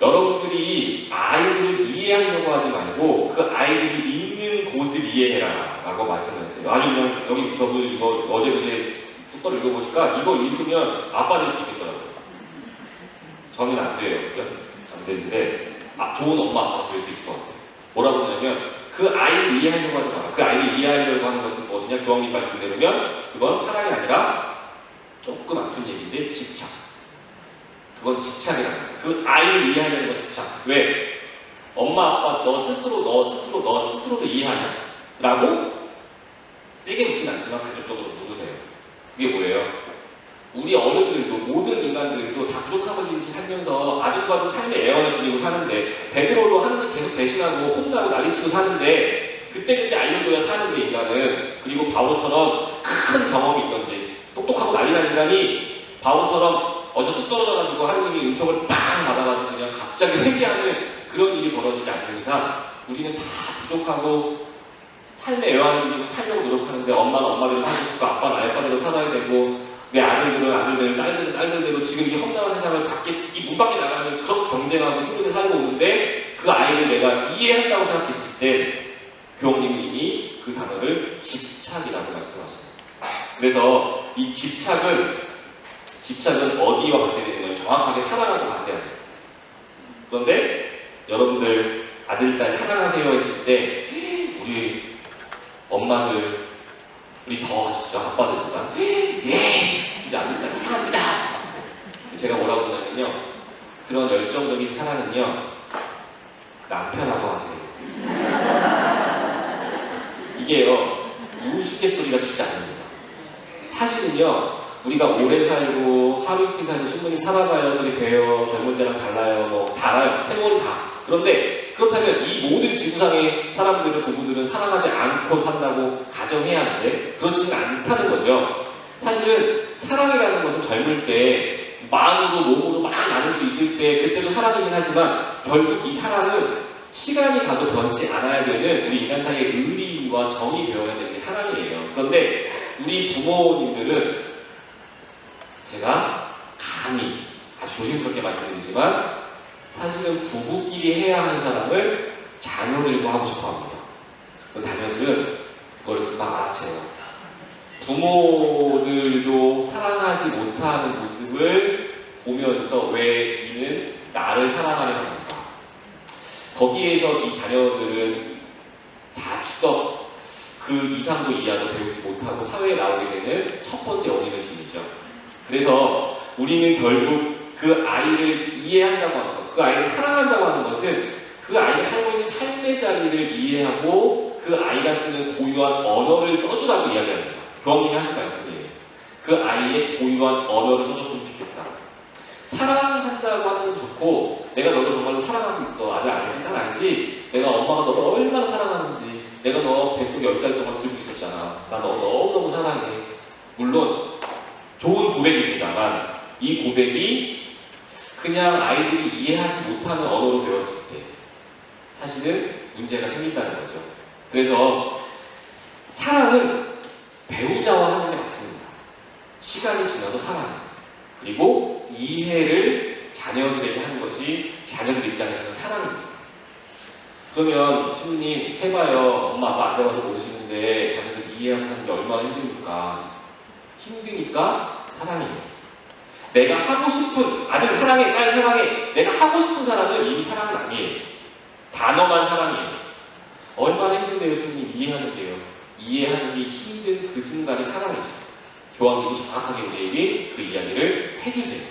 여러분들이 아이들을 이해하려고 하지 말고 그 아이들이 있는 곳을 이해해라 라고 말씀하세요. 아주 그냥 여기 저도 이거 어제 똑바로 읽어보니까 이거 읽으면 아빠 될 수 있겠더라고요. 저는 안 돼요. 안 되는데 좋은 엄마 아빠가 될 수 있을 것 같아요. 뭐라고 하냐면 그 아이를 이해하려고 하지 마라. 그 아이를 이해하려고 하는 것은 무엇이냐? 교황님 말씀대로면 그건 사랑이 아니라 조금 아픈 얘기인데 집착. 그건 집착이라는 거예요. 그 아이를 이해하려는 건 집착. 왜? 엄마 아빠 너 스스로도 이해하냐? 라고 세게 묻진 않지만 간접적으로 물으세요. 그게 뭐예요? 우리 어른들도 모든 인간들도 다 부족함을 지니치 살면서 아들과도 삶의 애원을 지니고 사는데 베드로로 하나님 계속 배신하고 혼나고 난리치고 사는데 그때 알려줘야 사는데 인간은. 그리고 바울처럼 큰 경험이 있던지 똑똑하고 난리난 인간이 바울처럼 어디서 뚝 떨어져가지고 하나님의 은총을 빵 받아가지고 그냥 갑자기 회개하는 그런 일이 벌어지지 않는 이상 우리는 다 부족하고 삶의 애환을 지니고 살려고 노력하는데 엄마는 엄마대로 살고 싶고 아빠는 아빠대로 살아야 되고 내 아들들은 아들대로 딸들은 딸들대로 지금 이 험난한 세상을 이 문 밖에 나가면 그렇게 경쟁하고 힘들게 살고 오는데 그 아이를 내가 이해한다고 생각했을 때 교황님이 그 단어를 집착이라고 말씀하십니다. 그래서 이 집착은 어디와 반대되는 건 정확하게 사랑하고 반대합니다. 그런데 여러분들 아들, 딸 사랑하세요 했을 때 우리 엄마들 우리 더 하시죠? 아빠들보다 예! 우리 아들, 딸 사랑합니다. 제가 뭐라고 하냐면요, 그런 열정적인 사랑은요 남편하고 하세요. 이게요 우스갯소리가 쉽지 않습니다. 사실은요 우리가 오래 살고 하루 이틀 살고 신부님 살아봐요, 그게 돼요, 젊은 때랑 달라요, 뭐 달아요, 세월이 다. 그런데 그렇다면 이 모든 지구상의 사람들은, 부부들은 사랑하지 않고 산다고 가정해야 하는데 그렇지는 않다는 거죠. 사실은 사랑이라는 것은 젊을 때 마음으로 몸으로 막 나눌 수 있을 때 그때도 사랑이긴 하지만 결국 이 사랑은 시간이 가도 변치 않아야 되는 우리 인간 사이의 의리와 정이 되어야 되는 게 사랑이에요. 그런데 우리 부모님들은, 제가 감히 아주 조심스럽게 말씀드리지만 사실은 부부끼리 해야 하는 사랑을 자녀들과 하고 싶어 합니다. 자녀들은 그걸 금방 알아채요. 부모들도 사랑하지 못하는 모습을 보면서 왜 이는 나를 사랑하려 합니까? 거기에서 이 자녀들은 사주덕 그 이상도 이하도 배우지 못하고 사회에 나오게 되는 첫 번째 원인을 지니죠. 그래서 우리는 결국 그 아이를 이해한다고 하는 것, 그 아이를 사랑한다고 하는 것은 그 아이가 살고 있는 삶의 자리를 이해하고 그 아이가 쓰는 고유한 언어를 써주라고 이야기합니다. 교황님이 하신 말씀이에요. 그 아이의 고유한 언어를 써줬으면 좋겠다. 사랑한다고 하는 건 좋고, 내가 너를 정말로 사랑하고 있어, 아들 알지? 난 알지? 내가 엄마가 너를 얼마나 사랑하는지, 내가 너 뱃속에 10달 동안 들고 있었잖아. 나 너 너무너무 사랑해. 물론 좋은 고백입니다만 이 고백이 그냥 아이들이 이해하지 못하는 언어로 되었을 때 사실은 문제가 생긴다는 거죠. 그래서 사랑은 배우자와 하는 게 맞습니다. 시간이 지나도 사랑, 그리고 이해를 자녀들에게 하는 것이 자녀들 입장에서는 사랑입니다. 그러면 신부님 해봐요. 엄마 아빠 안 닮아서 모르시는데 자녀들이 이해하고 사는 게 얼마나 힘듭니까? 힘드니까 사랑이에요. 내가 하고 싶은, 아들 사랑해, 딸 사랑해, 내가 하고 싶은 사랑은 이미 사랑은 아니에요. 단어만 사랑이에요. 얼마나 힘든데요, 신부님 이해하는 게요. 이해하는 게 힘든 그 순간이 사랑이죠. 교황님이 정확하게 우리에게 그 이야기를 해주세요.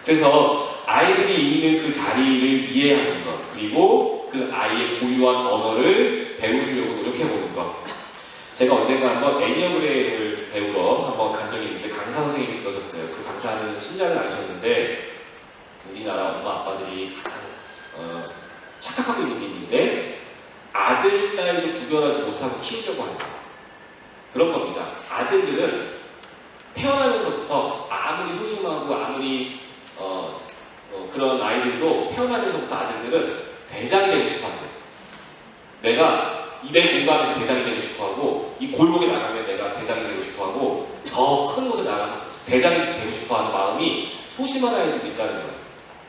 그래서 아이들이 있는 그 자리를 이해하는 것, 그리고 그 아이의 고유한 언어를 배우려고 노력해보는 것. 제가 언젠가 한번 애니어그램을 배우러 한번 간 적이 있는데 강사 선생님이 그러셨어요. 그 강사는 신자를 아니셨는데 우리나라 엄마 아빠들이 가장 착각하고 있는 게 있는데 아들, 딸도 구별하지 못하고 키우려고 한다. 그런 겁니다. 아들들은 태어나면서부터 아무리 소심하고 아무리 그런 아이들도 태어나면서부터 아들들은 대장이 되고 싶어한대요. 내가 내 공간에서 대장이 되고 싶어하고 이 골목에 나가면 내가 대장이 되고 싶어하고 더 큰 곳에 나가서 대장이 되고 싶어하는 마음이 소심한 아이들도 있다는 거예요.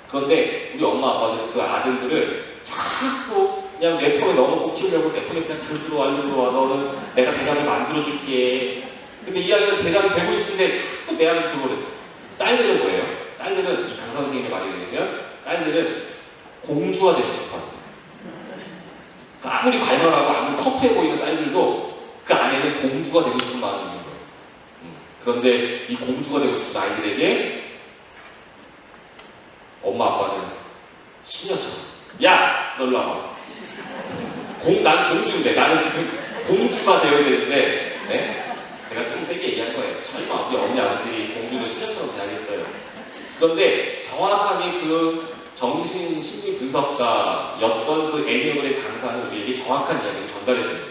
그런데 우리 엄마 아빠들은 그 아들들을 자꾸 그냥 내 품에 넣어놓고 키우려고 내 품에 그냥 잘 들어와, 일로 들어와, 너는 내가 대장을 만들어줄게. 근데 이 아이는 대장이 되고 싶은데 자꾸 내 아이를 들어오래. 딸들은 뭐예요? 딸들은 이 강사 선생님의 말이 되면 딸들은 공주가 되고 싶어한대요. 아무리 관련하고 아무리 터프해 보이는 딸들도 그 안에는 공주가 되고 싶은 마음이 있는 거예요. 그런데 이 공주가 되고 싶은 아이들에게 엄마 아빠는 시녀처럼, 야! 너 일로 와봐. 나는 공주인데, 나는 지금 공주가 되어야 되는데, 네? 제가 좀 세게 얘기한 거예요. 설마 우리 어머니 아버지들이 공주를 신녀처럼 대하겠어요. 그런데 정확하게 그 정신 심리 분석가였던 그 애니어그램 강사는 우리에게 정확한 이야기를 전달해 줍니다.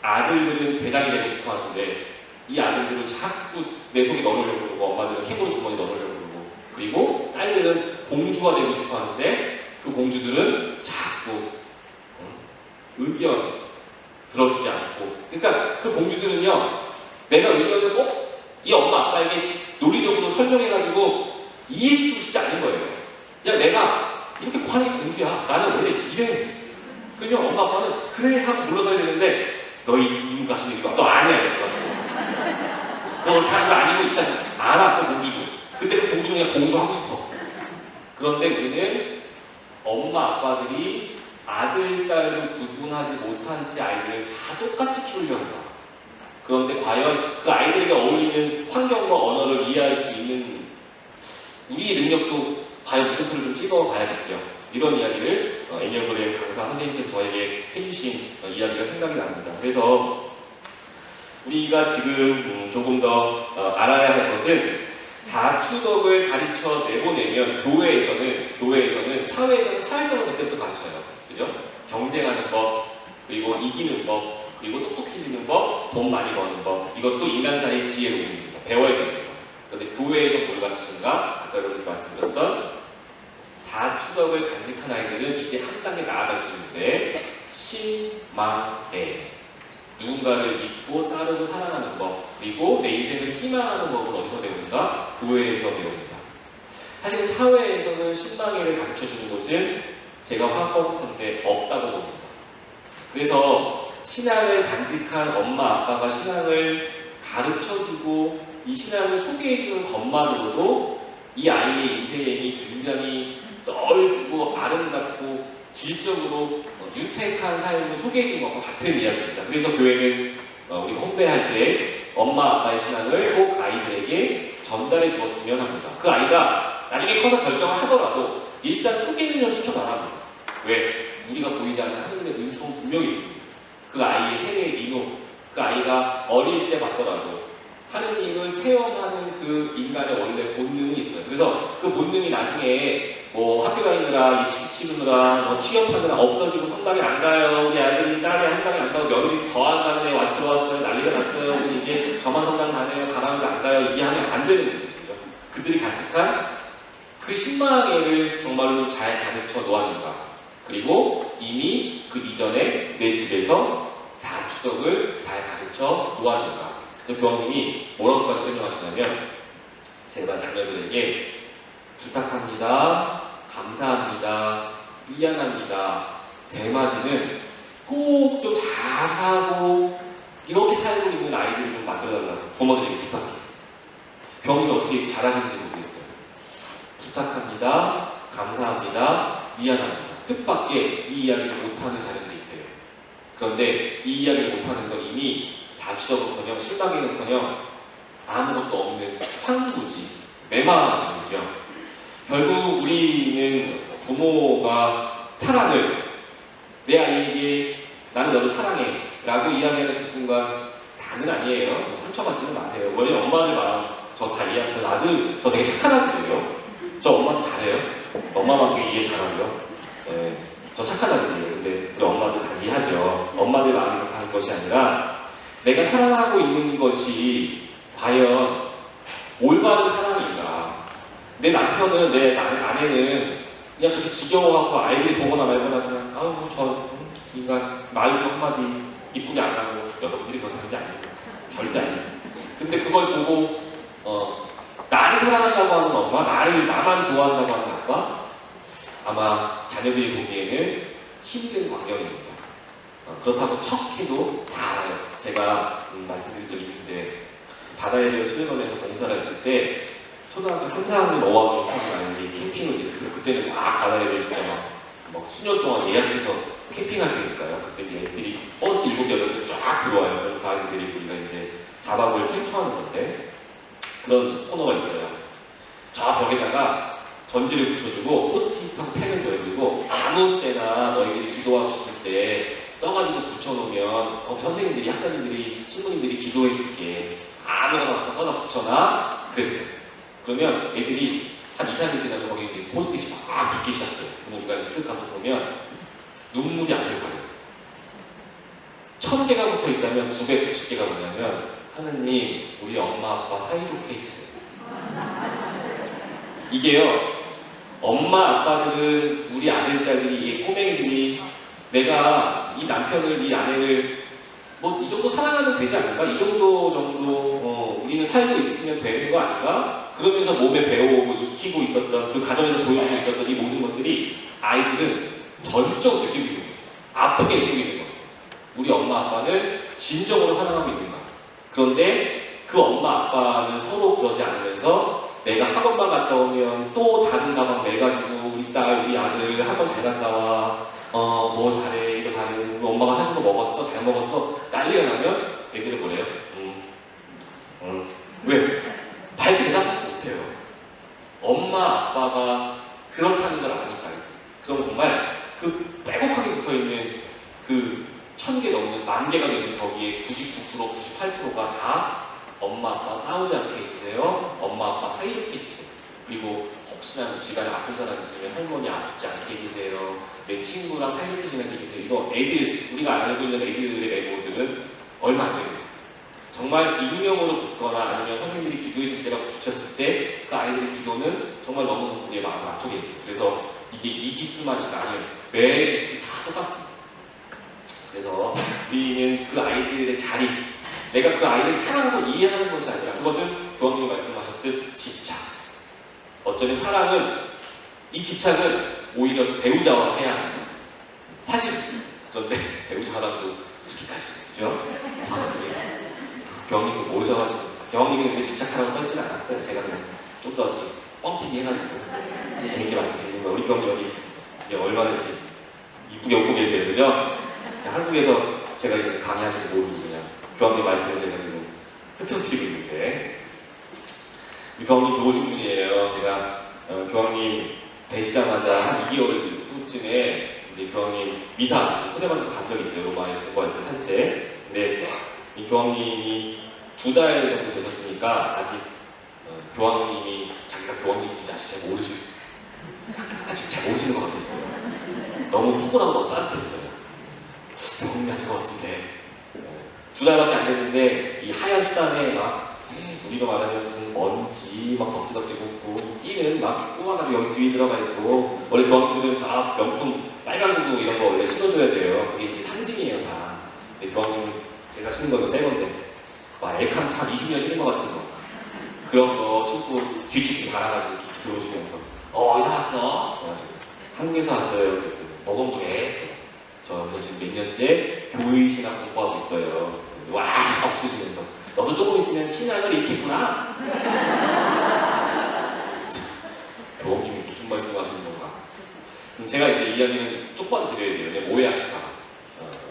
아들들은 대장이 되고 싶어 하는데 이 아들들은 자꾸 내 속에 넣으려고 그러고 엄마들은 캥거루 주머니 넣으려고 그러고 그리고 딸들은 공주가 되고 싶어 하는데 그 공주들은 자꾸 의견 들어주지 않고 그러니까 그 공주들은요 내가 의견을 꼭 이 엄마 아빠에게 논리적으로 설명해가지고 이해시키고 싶지 않은 거예요. 야 내가 이렇게 관이 공주야 나는 원래 이래 그러면 엄마 아빠는 그래 하고 물러서야 되는데 너 이분 가시는 거 너 아니야 이거 가시고 그걸 하는 거 아니고 있잖아 알아 그 공주도 근데 그 공주는 그냥 공주 하고 싶어. 그런데 우리는 엄마 아빠들이 아들 딸을 구분하지 못한 채 아이들을 다 똑같이 키우려 한다. 그런데 과연 그 아이들에게 어울리는 환경과 언어를 이해할 수 있는 우리의 능력도 과연 무릎을 좀 찍어봐야겠죠. 이런 이야기를 애니어그램 강사 선생님께서 저에게 해주신 이야기가 생각이 납니다. 그래서 우리가 지금 조금 더 알아야 할 것은 사추덕을 가르쳐 내보내면 교회에서는 사회에서는 사회성을 그때부터 가르쳐요. 그죠? 경쟁하는 법, 그리고 이기는 법, 그리고 똑똑해지는 법, 돈 많이 버는 법, 이것도 인간사의 지혜로움입니다. 배워야 됩니다. 그런데 교회에서 뭘 가르치는가? 아까 여러분께 말씀드렸던 사추덕을 간직한 아이들은 이제 한 단계 나아갈 수 있는데 신망애 누군가를 믿고 따르고 사랑하는 법 그리고 내 인생을 희망하는 법을 어디서 배우는가? 교회에서 배웁니다. 사실 사회에서는 신망애를 가르쳐주는 곳은 제가 확고한데 없다고 봅니다. 그래서 신앙을 간직한 엄마 아빠가 신앙을 가르쳐주고 이 신앙을 소개해주는 것만으로도 이 아이의 인생이 굉장히 넓고 아름답고 질적으로 유택한 삶을 소개해주는 것과 같은 이야기입니다. 그래서 교회는 우리가 홍배할 때 엄마 아빠의 신앙을 꼭 아이들에게 전달해 주었으면 합니다. 그 아이가 나중에 커서 결정을 하더라도 일단 소개는 좀 시켜놔랍니다. 왜? 우리가 보이지 않는 하느님의 은총은 분명히 있습니다. 그 아이의 세계의 인호, 그 아이가 어릴 때 봤더라도 하느님을 체험하는 그 인간의 원래 본능이 있어요. 그래서 그 본능이 나중에 뭐 학교 다니느라 입시 치르느라 뭐 취업하느라 없어지고 성당에 안 가요. 우리 아들이 딸이 성당에 안 가고 며느리 더 안 가는 애 와서 들어왔어요. 난리가 났어요. 우리 이제 저만 성당 다녀요. 가라는데 안 가요. 이게 하면 안 되는 문제죠. 그들이 간직한 그 신망애를 정말로 잘 가르쳐 놓았는가. 그리고 이미 그 이전에 내 집에서 사추덕을 잘 가르쳐 놓았는가. 그 교황님이 뭐라고까지 설명하시냐면 제가 자녀들에게 부탁합니다, 감사합니다, 미안합니다 세 마디는 꼭 좀 잘하고 이렇게 살고 있는 아이들을 좀 만들어달라고 부모들에게 부탁해요. 교황님이 어떻게 이렇게 잘하시는지 모르겠어요. 부탁합니다, 감사합니다, 미안합니다 뜻밖의 이 이야기를 못하는 자녀들이 있대요. 그런데 이 이야기를 못하는 건 이미 사추덕은커녕 실망이는커녕 아무것도 없는 황무지, 메마름이죠. 결국 우리는 부모가 사랑을 내 아이에게 나는 너를 사랑해 라고 이야기하는 그 순간 다는 아니에요. 상처받지는 마세요. 원래 엄마들 마음 저 다 이해합니다. 아들 저 되게 착한 아들이에요. 저 엄마한테 잘해요. 엄마만 되게 이해 잘하고요. 네, 저 착한 아들이에요. 근데 우리 엄마들 다 이해하죠. 엄마들 마음이 그렇게 하는 것이 아니라 내가 사랑하고 있는 것이 과연 올바른 사랑인가. 내 남편은 내 아내는 그냥 그렇게 지겨워하고 아이들이 보거나 말거나 그냥 아우 저 인간 말도 한마디 이쁘게 안 하고 여러분들이 그렇다는 게 아니고 절대 아니에요. 근데 그걸 보고 나를 사랑한다고 하는 엄마, 나만 좋아한다고 하는 아빠 아마 자녀들이 보기에는 힘든 광경입니다. 그렇다고 척해도 다 알아요. 제가 말씀드린 적이 있는데 바다에 수련원에서 봉사를 했을 때 초등학교 3, 4학년 5학년 하는 아이들이 캠핑을 이제 그때는 막 바다에 진짜 막 수년 동안 예약해서 캠핑할 때니까요. 그때 이제 애들이 버스 7, 8대 쫙 들어와요. 그럼 그 아이들이 우리가 이제 4박을 캠프하는 건데 그런 코너가 있어요. 저 벽에다가 전지를 붙여주고 포스트잇하고 펜을 줘가지고 아무 때나 너희들이 기도하고 싶을 때 써가지고 붙여놓으면 거기 선생님들이, 학생님들이, 신부님들이 기도해줄게. 아무거나 갖다 써다 붙여놔. 그랬어요. 그러면 애들이 한 2, 3일 지나면 거기 이제 포스트잇이 막 붙기 시작해요. 그럼 우리가 이제 쓱 가서 보면 눈물이 안 들어가요. 1000개가 붙어 있다면 990개가 뭐냐면, 하느님, 우리 엄마 아빠 사이좋게 해주세요. 이게요, 엄마 아빠들은 우리 아들, 딸들이, 이 꼬맹이들이 내가 이 남편을, 이 아내를 뭐 이 정도 사랑하면 되지 않을까? 이 정도 우리는 살고 있으면 되는 거 아닌가? 그러면서 몸에 배워오고 익히고 있었던, 그 가정에서 보여주고 있었던 이 모든 것들이 아이들은 전적으로 느끼고 있는 거죠. 아프게 느끼고 있는 거예요. 우리 엄마 아빠는 진정으로 사랑하고 있는 거야. 그런데 그 엄마 아빠는 서로 그러지 않으면서 내가 학원만 갔다 오면 또 다른 가방 내가지고 우리 딸, 우리 아들 학원 잘 갔다 와. 뭐 잘해, 이거 잘해. 우리 엄마가 사준 거 먹었어, 잘 먹었어. 난리가 나면 애들은 뭐래요? 왜? 밝게 대답하지 못해요. 엄마 아빠가 그렇다는 걸 아니까요. 그럼 정말 그 빼곡하게 붙어있는 그 1000개 넘는 10,000개가 되는 거기에 99%, 98%가 다 엄마 아빠 싸우지 않게 해주세요. 엄마 아빠 사이좋게 해주세요. 그리고 혹시나 집안에 아픈 사람 있으면 할머니 아프지 않게 해주세요. 내 친구랑 사이좋게 지내게 해주세요. 이거 애들, 우리가 알고 있는 애들의 메모들은 얼마 안 됩니다. 정말 익명으로 붙거나 아니면 선생님들이 기도해 줄 때라고 붙였을 때 그 아이들의 기도는 정말 너무 우리의 마음을 아프게 했어요. 그래서 이게 이 기수만이 아니에요. 매 기수 다 똑같습니다. 그래서 우리는 그 아이들의 자리, 내가 그 아이를 사랑하고 이해하는 것이 아니라 그것은 교황님이 말씀하셨듯 집착. 어쩌면 사랑은, 이 집착은 오히려 배우자와 해야 합니다. 사실 그런데 배우자랑도 이렇게까지 그죠? 교황님도 모르셔가지고, 교황님이 근데 집착하라고 써있지는 않았어요. 제가 그냥 좀 더 뻥튀기 해가지고 재밌게 말씀드리는 거예요. 우리 교황님 여기 이제 얼마나 이렇게 이쁘게 웃고 계세요, 그죠? 한국에서 제가 이제 강의하는지 모르고 그냥 교황님 말씀을 제가 지금 흩어뜨리고 있는데, 우리 교황님 좋으신 분이에요. 제가 교황님 되시자마자 한 2개월 후쯤에 이제 교황님 미사 초대받아서 간 적이 있어요. 로마에서 공부할 때 할 때. 근데 이 교황님이 2달 정도 되셨으니까 아직 교황님이 자기가 교황님인지 아직 잘 모르시는 것 같았어요. 너무 포근하고 너무 따뜻했어요. 교황님이 아닌 것 같은데 2달밖에 안 됐는데 이 하얀 수단에 막 우리로 말하면 무슨 먼지 막 덕지덕지 묻고 띠는 막 꼬아가지고 여기 뒤에 들어가 있고, 원래 교황님들은 다 명품 빨간 구두 이런 거 원래 신어줘야 돼요. 그게 이제 상징이에요 다. 근데 교황님은 제가 신은 거는 새 건데 막 엘칸 한 20년 신은 것 같은 거 그런 거 신고 뒤집기 달아가지고 이렇게 들어오시면서 어디서 왔어? 그래가지고 한국에서 왔어요. 그랬더니 모건부에 저 지금 몇 년째 교의신학 공부하고 있어요. 와 없으시면서 너도 조금 있으면 신학을 잃겠구나. 교황님이 무슨 말씀하시는 건가? 제가 이제 이야기는 쪽방 드려야 돼요. 왜냐면 오해하실까봐.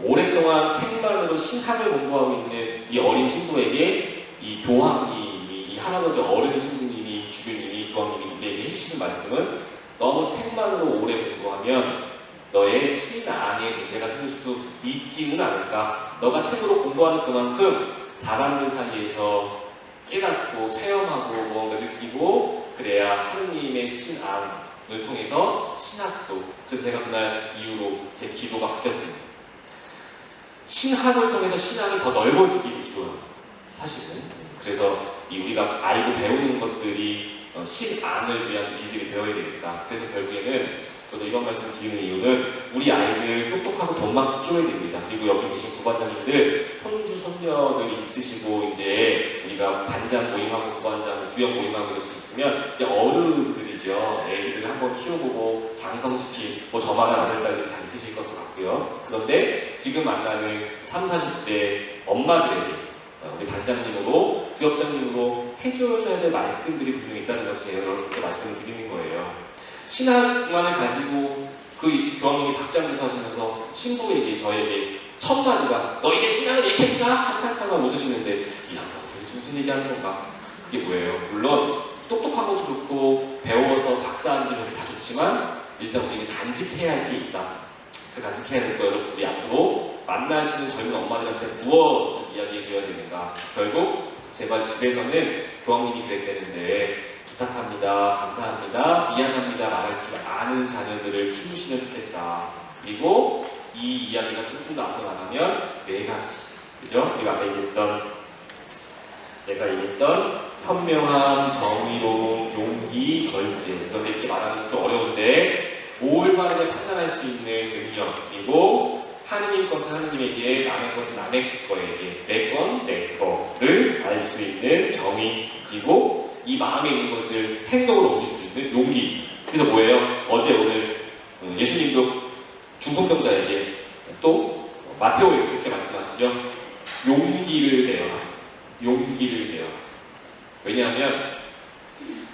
오랫동안 책만으로 신학을 공부하고 있는 이 어린 신부에게 이 교황님이, 이 할아버지 어른 신부님이, 주교님이, 교황님이 우리에게 해주시는 말씀은 너무 책만으로 오래 공부하면 너의 신 안에 문제가 생길 수도 있지는 않을까. 너가 책으로 공부하는 그만큼 사람들 사이에서 깨닫고 체험하고 무언가 느끼고 그래야 하느님의 신안을 통해서 신학도, 그래서 제가 그날 이후로 제 기도가 바뀌었습니다. 신학을 통해서 신앙이 더 넓어지기를 기도합니다. 사실은. 그래서 우리가 알고 배우는 것들이 신앙을 위한 일들이 되어야 되겠다. 그래서 결국에는 저도 이런 말씀 드리는 이유는 우리 아이들 똑똑하고 돈 많게 키워야 됩니다. 그리고 여기 계신 부반장님들 손주 손녀들이 있으시고 이제 우리가 반장 모임하고 부반장 구역 모임하고 그럴 수 있으면 이제 어른들이죠. 애들을 한번 키워보고 장성시킨 뭐 저만한 아들 딸들이 다 있으실 것도 같고요. 그런데 지금 만나는 30, 40대 엄마들에게 우리 반장님으로 구역장님으로 해주셔야 될 말씀들이 분명히 있다는 것을 제가 여러분께 말씀을 드리는 거예요. 신학만을 가지고 그 교황님이 박장대소 하시면서 신부에게 저에게 첫 마디가 너 이제 신학을 잃겠구나 칼칼칼 웃으시는데 이 양반 도대체 무슨 얘기하는 건가? 그게 뭐예요? 물론 똑똑한 것도 좋고 배워서 박사하는 게 좋고 다 좋지만 일단 우리는 간직해야 할 게 있다. 그 간직해야 될 거 여러분들이 앞으로 만나시는 젊은 엄마들한테 무엇을 이야기해줘야 되는가? 결국 제발 집에서는 교황님이 그랬다는데 부탁합니다, 감사합니다, 미안합니다 말할 줄 아는 자녀들을 키우시면 좋겠다. 그리고 이 이야기가 조금 더 앞으로 나가면 네 가지, 그죠? 우리가 아까 얘기했던 현명함, 정의로움, 용기, 절제. 그런데 이렇게 말하면 좀 어려운데 올바르게 판단할 수 있는 능력, 그리고 하느님 것은 하느님에게, 남의 것은 남의 거에게, 내 건 내 거를 알 수 있는 정의, 그리고 이 마음에 있는 것을 행동으로 옮길 수 있는 용기. 그래서 뭐예요? 어제 오늘 예수님도 중풍병자에게 또 마테오에 이렇게 말씀하시죠. 용기를 내어라. 용기를 내어라. 왜냐하면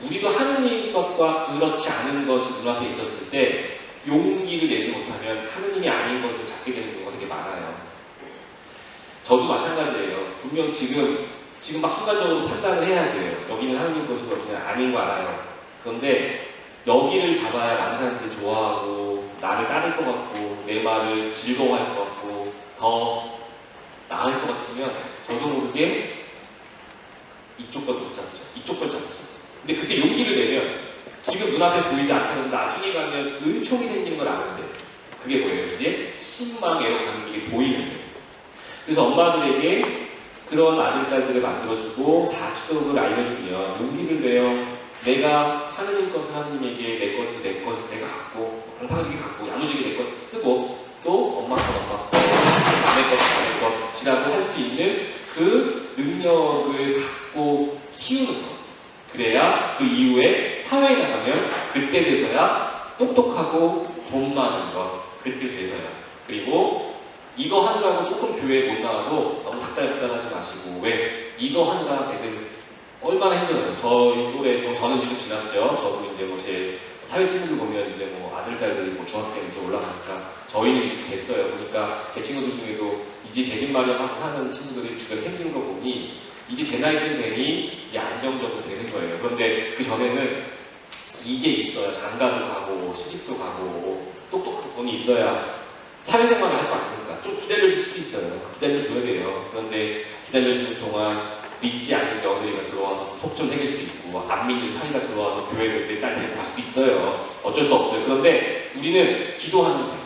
우리도 하느님 것과 그렇지 않은 것이 눈앞에 있었을 때 용기를 내지 못하면 하느님이 아닌 것을 찾게 되는 경우가 되게 많아요. 저도 마찬가지예요. 분명 지금 막 순간적으로 판단을 해야 돼요. 여기는 하느님 것이고 여기는 아닌 거 알아요. 그런데 여기를 잡아야 남사람들이 좋아하고 나를 따를 것 같고 내 말을 즐거워할 것 같고 더 나을 것 같으면 저도 모르게 이쪽 걸 못 잡죠. 이쪽 걸 잡죠. 근데 그때 용기를 내면 지금 눈앞에 보이지 않다는 나중에 가면 은총이 생기는 걸 아는데 그게 뭐예요? 이제 신망애로 가는 길이 보이는 거예요. 그래서 엄마들에게 그런 아들, 딸들을 만들어주고 사주덕을 알려주면 용기를 내요. 내가 하느님 것은 하느님에게, 내 것은 내가 갖고, 방파제게 갖고, 야무지게 내 것 쓰고, 또 엄마 것, 남의 것이라고 할 수 있는 그 능력을 갖고 키우는 것. 그래야 그 이후에 사회에 나가면 그때 돼서야 똑똑하고 돈 많은 것. 그때 돼서야. 그리고 이거 하느라고 조금 교회에 못 나와도 너무 닥달하지 마시고. 왜? 이거 하느라 애들 얼마나 힘들어요. 저희 또래, 저는 지금 지났죠. 저도 이제 제 사회 친구들 보면 이제 아들, 딸들이 중학생 이제 올라가니까 저희는 이제 됐어요. 보니까 제 친구들 중에도 이제 제 집 마련하고 사는 친구들이 주변에 생긴 거 보니 이제 제 나이쯤 되니 이제 안정적으로 되는 거예요. 그런데 그 전에는 이게 있어야 장가도 가고 시집도 가고 똑똑한 돈이 있어야 사회생활을 할 거 아닙니까? 좀 기다려줄 수도 있어요. 기다려줘야 돼요. 그런데 기다려주는 동안 믿지 않는 며느리가 들어와서 속 좀 새길 수 있고 안 믿는 사위가 들어와서 교회를 내 딸 데리고 갈 수도 있어요. 어쩔 수 없어요. 그런데 우리는 기도하는 거예요.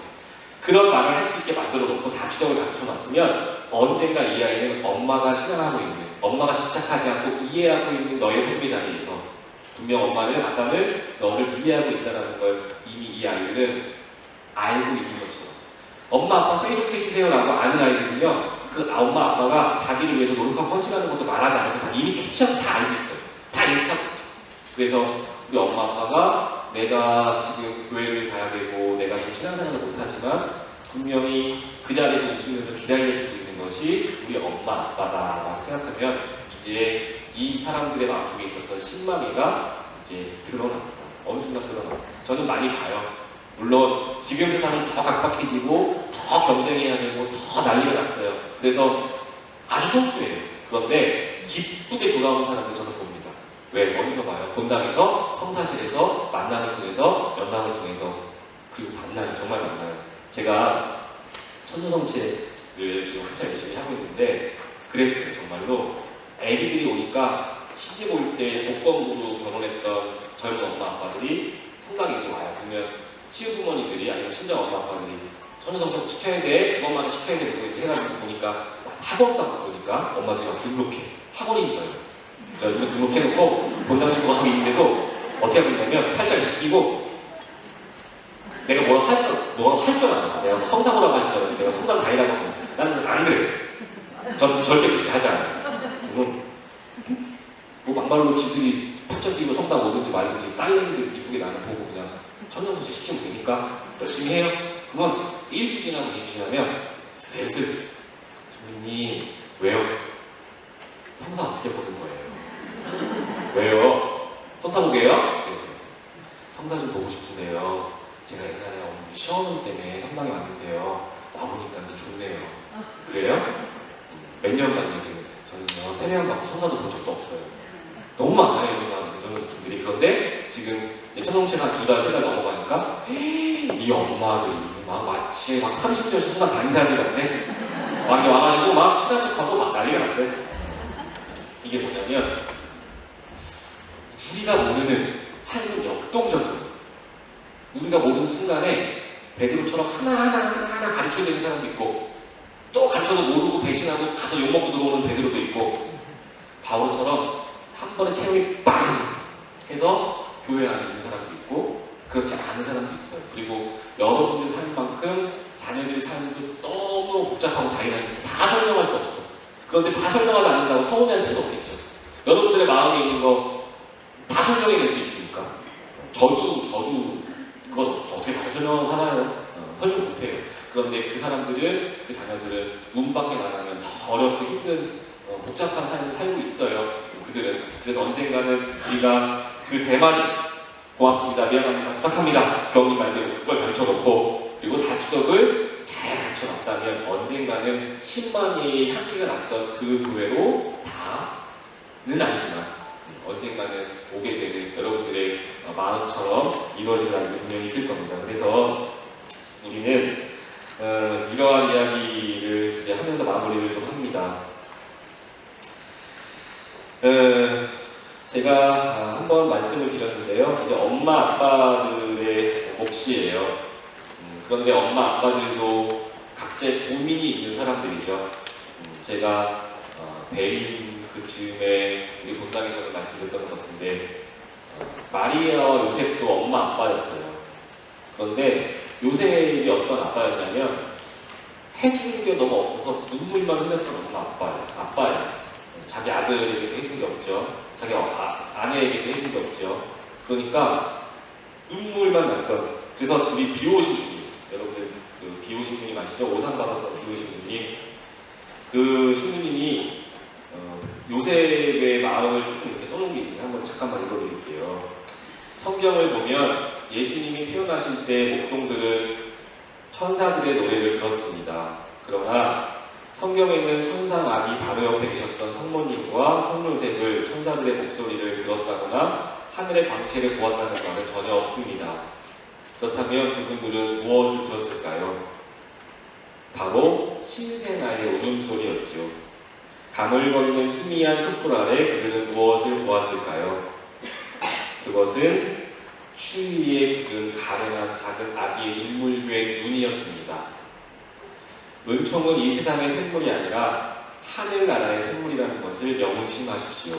그런 말을 할 수 있게 만들어 놓고 사주덕을 가르쳐 놨으면 언젠가 이 아이는 엄마가 신앙하고 있는, 엄마가 집착하지 않고 이해하고 있는 너의 삶의 자리에서 분명 엄마는, 아빠는 너를 이해하고 있다는 걸 이미 이 아이들은 알고 있는 것처럼. 엄마, 아빠 사이좋게 해주세요라고 아는 아이들은요, 그 엄마, 아빠가 자기를 위해서 노력하고 헌신하는 것도 말하지 않고 다 이미 캐치하고 다 알고 있어요. 다 인식하고 있죠. 그래서 우리 엄마, 아빠가 내가 지금 교회를 가야 되고 내가 지금 신앙생활을 못하지만 분명히 그 자리에서 웃으면서 기다려주고 있는 것이 우리 엄마, 아빠다라고 생각하면 이제 이 사람들의 마음속에 있었던 신망이가 이제 드러납니다. 어느 순간 드러납니다. 저는 많이 봐요. 물론 지금 세상은 더 각박해지고 더 경쟁해야 되고 더 난리가 났어요. 그래서 아주 소수예요. 그런데 기쁘게 돌아오는 사람들 저는 봅니다. 왜? 어디서 봐요? 본당에서, 성사실에서, 만남을 통해서, 연남을 통해서, 그리고 만나요. 정말 만나요. 제가 천주성체를 지금 한참 열심히 하고 있는데 그랬어요. 정말로 애기들이 오니까 시집 올 때 조건부로 결혼했던 젊은 엄마 아빠들이 성당에 이제 와요. 그러면 시부모님들이 아니면 친정 엄마 아빠들이 천주성체 시켜야 돼, 그것만은 시켜야 돼, 이렇게 해가지고 보니까 학원 갔다 보니까 엄마들이 막 등록해. 학원인 줄 알아요. 그래가지고 등록해놓고 본당 식구가 저기 있는데도 어떻게 하고 있냐면 팔짱을 끼고 내가 뭐라고 할 줄 알아. 내가 성사고라고 할 줄 알아. 내가 성당 다니라고 하고. 나는 안 그래. 전 절대 그렇게 하지 않아요. 막말로 지들이 팔짱 끼고 성당 오든지 말든지 딸내미들 이쁘게 나는 보고 그냥 천연소재 시키면 되니까 열심히 해요. 그러면 1주 지나고 2주 지나면 슬슬 선생님 왜요? 성사 어떻게 보는 거예요? 왜요? 성사 보게요? 네. 성사 좀 보고 싶은데요. 제가 옛날에 어머니 시어머니 때문에 성당에 왔는데요. 와보니까 이제 좋네요. 그래요? 몇 년간 얘기는 저는요 세례한 받고 성사도 본 적도 없어요. 너무 많아요 이런 분들이. 그런데 지금 천성체가 2달, 3달 넘어가니까 이 엄마를 막 마치 막 30년 순간 다닌 사람들 같네. 막 이제 와가지고 막 친한 척하고 막 난리가 났어요. 이게 뭐냐면 우리가 모르는 삶은 역동적이에요. 우리가 모르는 순간에 베드로처럼 하나하나 가르쳐야 되는 사람도 있고 또 가르쳐도 모르고 배신하고 가서 욕먹고 들어오는 베드로도 있고 바울처럼 한 번에 체험이 빵 해서 교회 안에 있는 사람도 있고 그렇지 않은 사람도 있어요. 그리고 여러분들 삶만큼 자녀들의 삶도 너무 복잡하고 다양한데 다 설명할 수 없어. 그런데 다 설명하지 않는다고 서운해할 필요 없겠죠. 여러분들의 마음에 있는 거 다 설명해낼 수 있으니까. 저도 그거 어떻게 잘 설명하고 살아요? 설명 못해요. 그런데 그 사람들은, 그 자녀들은 문 밖에 나가면 더 어렵고 힘든 복잡한 삶을 살고 있어요. 그들은. 그래서 언젠가는 우리가 그 세 마디 고맙습니다, 미안합니다, 부탁합니다 교우님 말대로 그걸 가르쳐 놓고 그리고 사기덕을 잘 가르쳐 놨다면 언젠가는 10만이의 향기가 났던 그 교회로 다는 아니지만 언젠가는 오게 되는 여러분들의 마음처럼 이루어지는 날이 분명히 있을 겁니다. 그래서 우리는 이러한 이야기를 이제 하면서 마무리를 좀 합니다. 제가 한번 말씀을 드렸는데요. 이제 엄마 아빠들의 몫이에요. 그런데 엄마 아빠들도 각자의 고민이 있는 사람들이죠. 제가 대인 그 즈음에 우리 본당에서도 말씀드렸던 것 같은데 마리아와 요셉도 엄마 아빠였어요. 그런데 요셉이 어떤 아빠였냐면 해주는 게 너무 없어서 눈물만 흘렸던 엄마 아빠예요. 자기 아들에게도 해준 게 없죠. 자기 아내에게도 해준 게 없죠. 그러니까 눈물만 났던. 그래서 우리 비오신 분이, 여러분들 그 비오신 분이 아시죠? 오상 받았던 비오신 분이, 그 신부님이 요셉의 마음을 조금 이렇게 써놓은 게 있는데 한번 잠깐만 읽어드릴게요. 성경을 보면 예수님이 태어나실 때 목동들은 천사들의 노래를 들었습니다. 그러나 성경에는 천사 마리 바로 옆에 계셨던 성모님과 성요셉을 천사들의 목소리를 들었다거나 하늘의 광채를 보았다는 말은 전혀 없습니다. 그렇다면 그분들은 무엇을 들었을까요? 바로 신생아의 울음소리였죠. 가물거리는 희미한 촛불 아래 그들은 무엇을 보았을까요? 그것은 추위에 굳은 가련한 작은 아기의 눈물괴 눈이었습니다. 은총은 이 세상의 샘물이 아니라 하늘나라의 샘물이라는 것을 명심하십시오.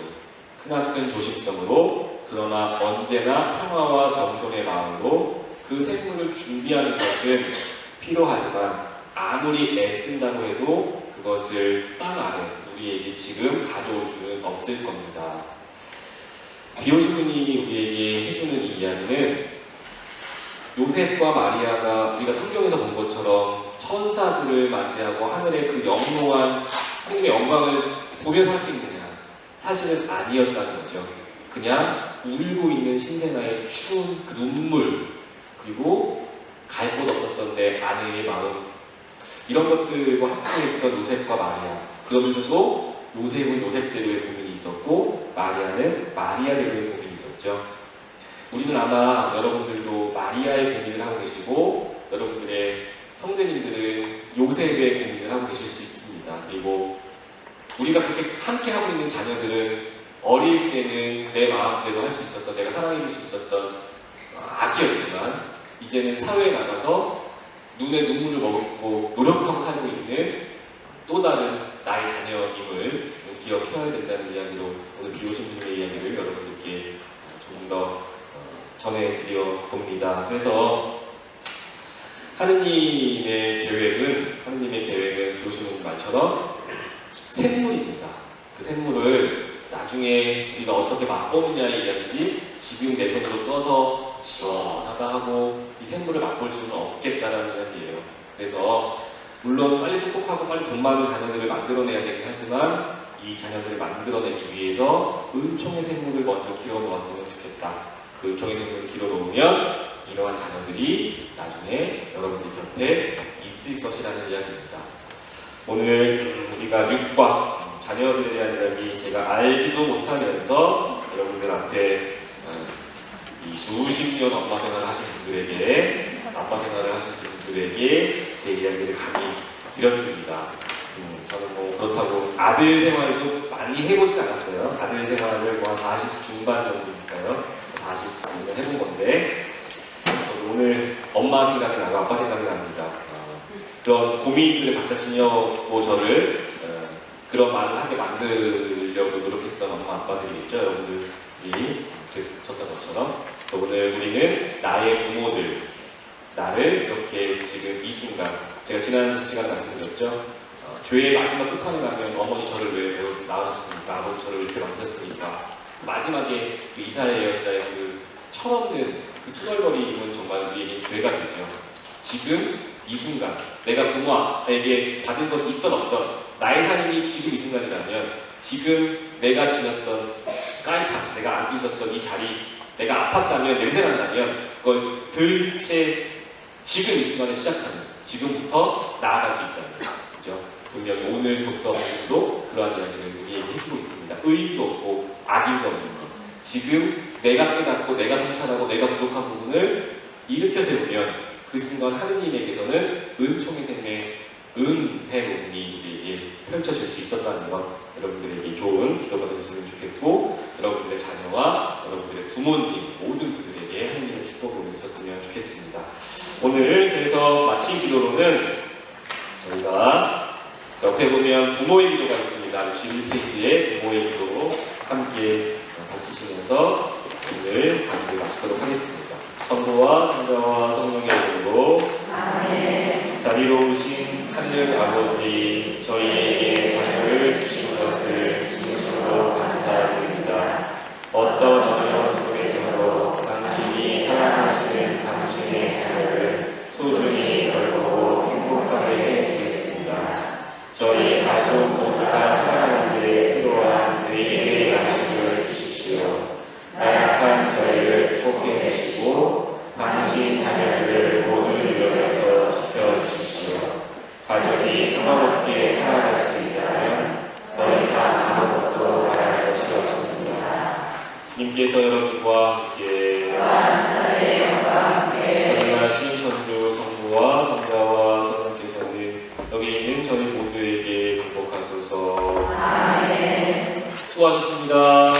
크나큰 조심성으로 그러나 언제나 평화와 겸손의 마음으로 그 샘물을 준비하는 것은 필요하지만 아무리 애쓴다고 해도 그것을 땅 아래 우리에게 지금 가져올 수는 없을 겁니다. 비오신 분이 우리에게 해주는 이 이야기는 요셉과 마리아가 우리가 성경에서 본 것처럼 천사들을 맞이하고 하늘의 그 영롱한 하늘의 영광을 보며 살겠느냐, 사실은 아니었다는 거죠. 그냥 울고 있는 신생아의 추운 그 눈물, 그리고 갈 곳 없었던 내 아내의 마음, 이런 것들과 함께했던 요셉과 마리아. 그러면서도 요셉은 요셉대로의 고민이 있었고 마리아는 마리아대로의 고민이 있었죠. 우리는 아마 여러분들도 마리아의 고민을 하고 계시고 여러분들의 형제님들은 요셉의 고민을 하고 계실 수 있습니다. 그리고 우리가 그렇게 함께 하고 있는 자녀들은 어릴 때는 내 마음대로 할 수 있었던, 내가 사랑해줄 수 있었던 아기였지만 이제는 사회에 나가서 눈에 눈물을 머금고 노력하고 살고 있는 또 다른 나의 자녀임을 기억해야 된다는 이야기로 오늘 비오신 분의 이야기를 여러분들께 조금 더 전해드려 봅니다. 그래서 하느님의 계획은 비오신 말처럼 샘물입니다. 그 샘물을 나중에 우리가 어떻게 맛보느냐의 이야기지, 지금 내 손으로 떠서 시원하다 하고 이 샘물을 맛볼 수는 없겠다라는 이야기예요. 그래서 물론 빨리 똑똑하고 빨리 돈 많은 자녀들을 만들어내야 되긴 하지만 이 자녀들을 만들어내기 위해서 은총의 샘물을 먼저 길어놓았으면 좋겠다. 그 은총의 샘물을 길어놓으면 이러한 자녀들이 나중에 여러분들 곁에 있을 것이라는 이야기입니다. 오늘 우리가 육과 자녀들에 대한 이야기 제가 알지도 못하면서 여러분들 앞에 이 수십 년 엄마 생활을 하신 분들에게 아빠 생활을 하시는 분들에게 제 이야기를 감히 드렸습니다. 저는 뭐 그렇다고 아들 생활도 많이 해보진 않았어요. 아들 생활을 뭐 40 중반 정도니까요. 40 정도 해본 건데 저도 오늘 엄마 생각이 나고 아빠 생각이 납니다. 그런 고민들을 각자 지녀고 저를 그런 말을 하게 만들려고 노력했던 엄마 아빠들이 있죠. 여러분들이 그랬었던 것처럼 오늘 우리는 나의 부모들, 나를 이렇게 지금 이 순간, 제가 지난 시간에 말씀드렸죠. 죄의 마지막 끝판에 가면 어머니 저를 왜 낳으셨습니까? 아버지 저를 이렇게 만드셨습니까? 그 마지막에 그 이사의 여자의 그 철없는 그 투덜거림은 정말 우리에게 죄가 되죠. 지금 이 순간 내가 부모에게 받은 것이 있던 없던 나의 삶이 지금 이 순간이라면 지금 내가 지냈던 깔판, 내가 안고 있었던 이 자리, 내가 아팠다면 냄새 난다면 그걸 들채 지금 이 순간에 시작하는 지금부터 나아갈 수 있다는 거죠. 분명히 오늘 독서도 그러한 이야기를 우리에게 해주고 있습니다. 의인도 없고 악인도 없는 것. 지금 내가 깨닫고 내가 성찰하고 내가 부족한 부분을 일으켜 세우면 그 순간 하느님에게서는 은총의 생명, 은혜로움이 우리에게 펼쳐질 수 있었다는 것, 여러분들에게 좋은 기도가 되었으면 좋겠고 여러분들의 자녀와 여러분들의 부모님 모든 분들에게 하느님의 축복이 있었으면 좋겠습니다. 오늘 그래서 마친 기도로는 저희가 옆에 보면 부모의 기도가 있습니다. 61페이지에 부모의 기도 함께 바치시면서 오늘 강의를 마치도록 하겠습니다. 성부와 성자와 성령의 이름으로 자리로 오신 하늘 아버지, 저희에게 자녀를 주신 것을 진심으로 감사드립니다. 어떤 어려움 속에서도 당신이 사랑하시는 당신의 자녀를 소중히 돌보고 행복하게 해주겠습니다. 저희 가족 모두가 살아가는 데 필요한 매일의 양식을 주십시오. 나약한 저희를 축복해 주시고 당신 자녀들을 모두 일러내서 지켜주십시오. 가족이 평화롭게 살아갈 수 있다면 더 이상 아무것도 바랄 것이 없습니다. 주님께서 여러분과 함께 거듭나신 천주 성부와 성자와 성령께서는 여기 있는 저희 모두에게 반복하소서. 수고하셨습니다.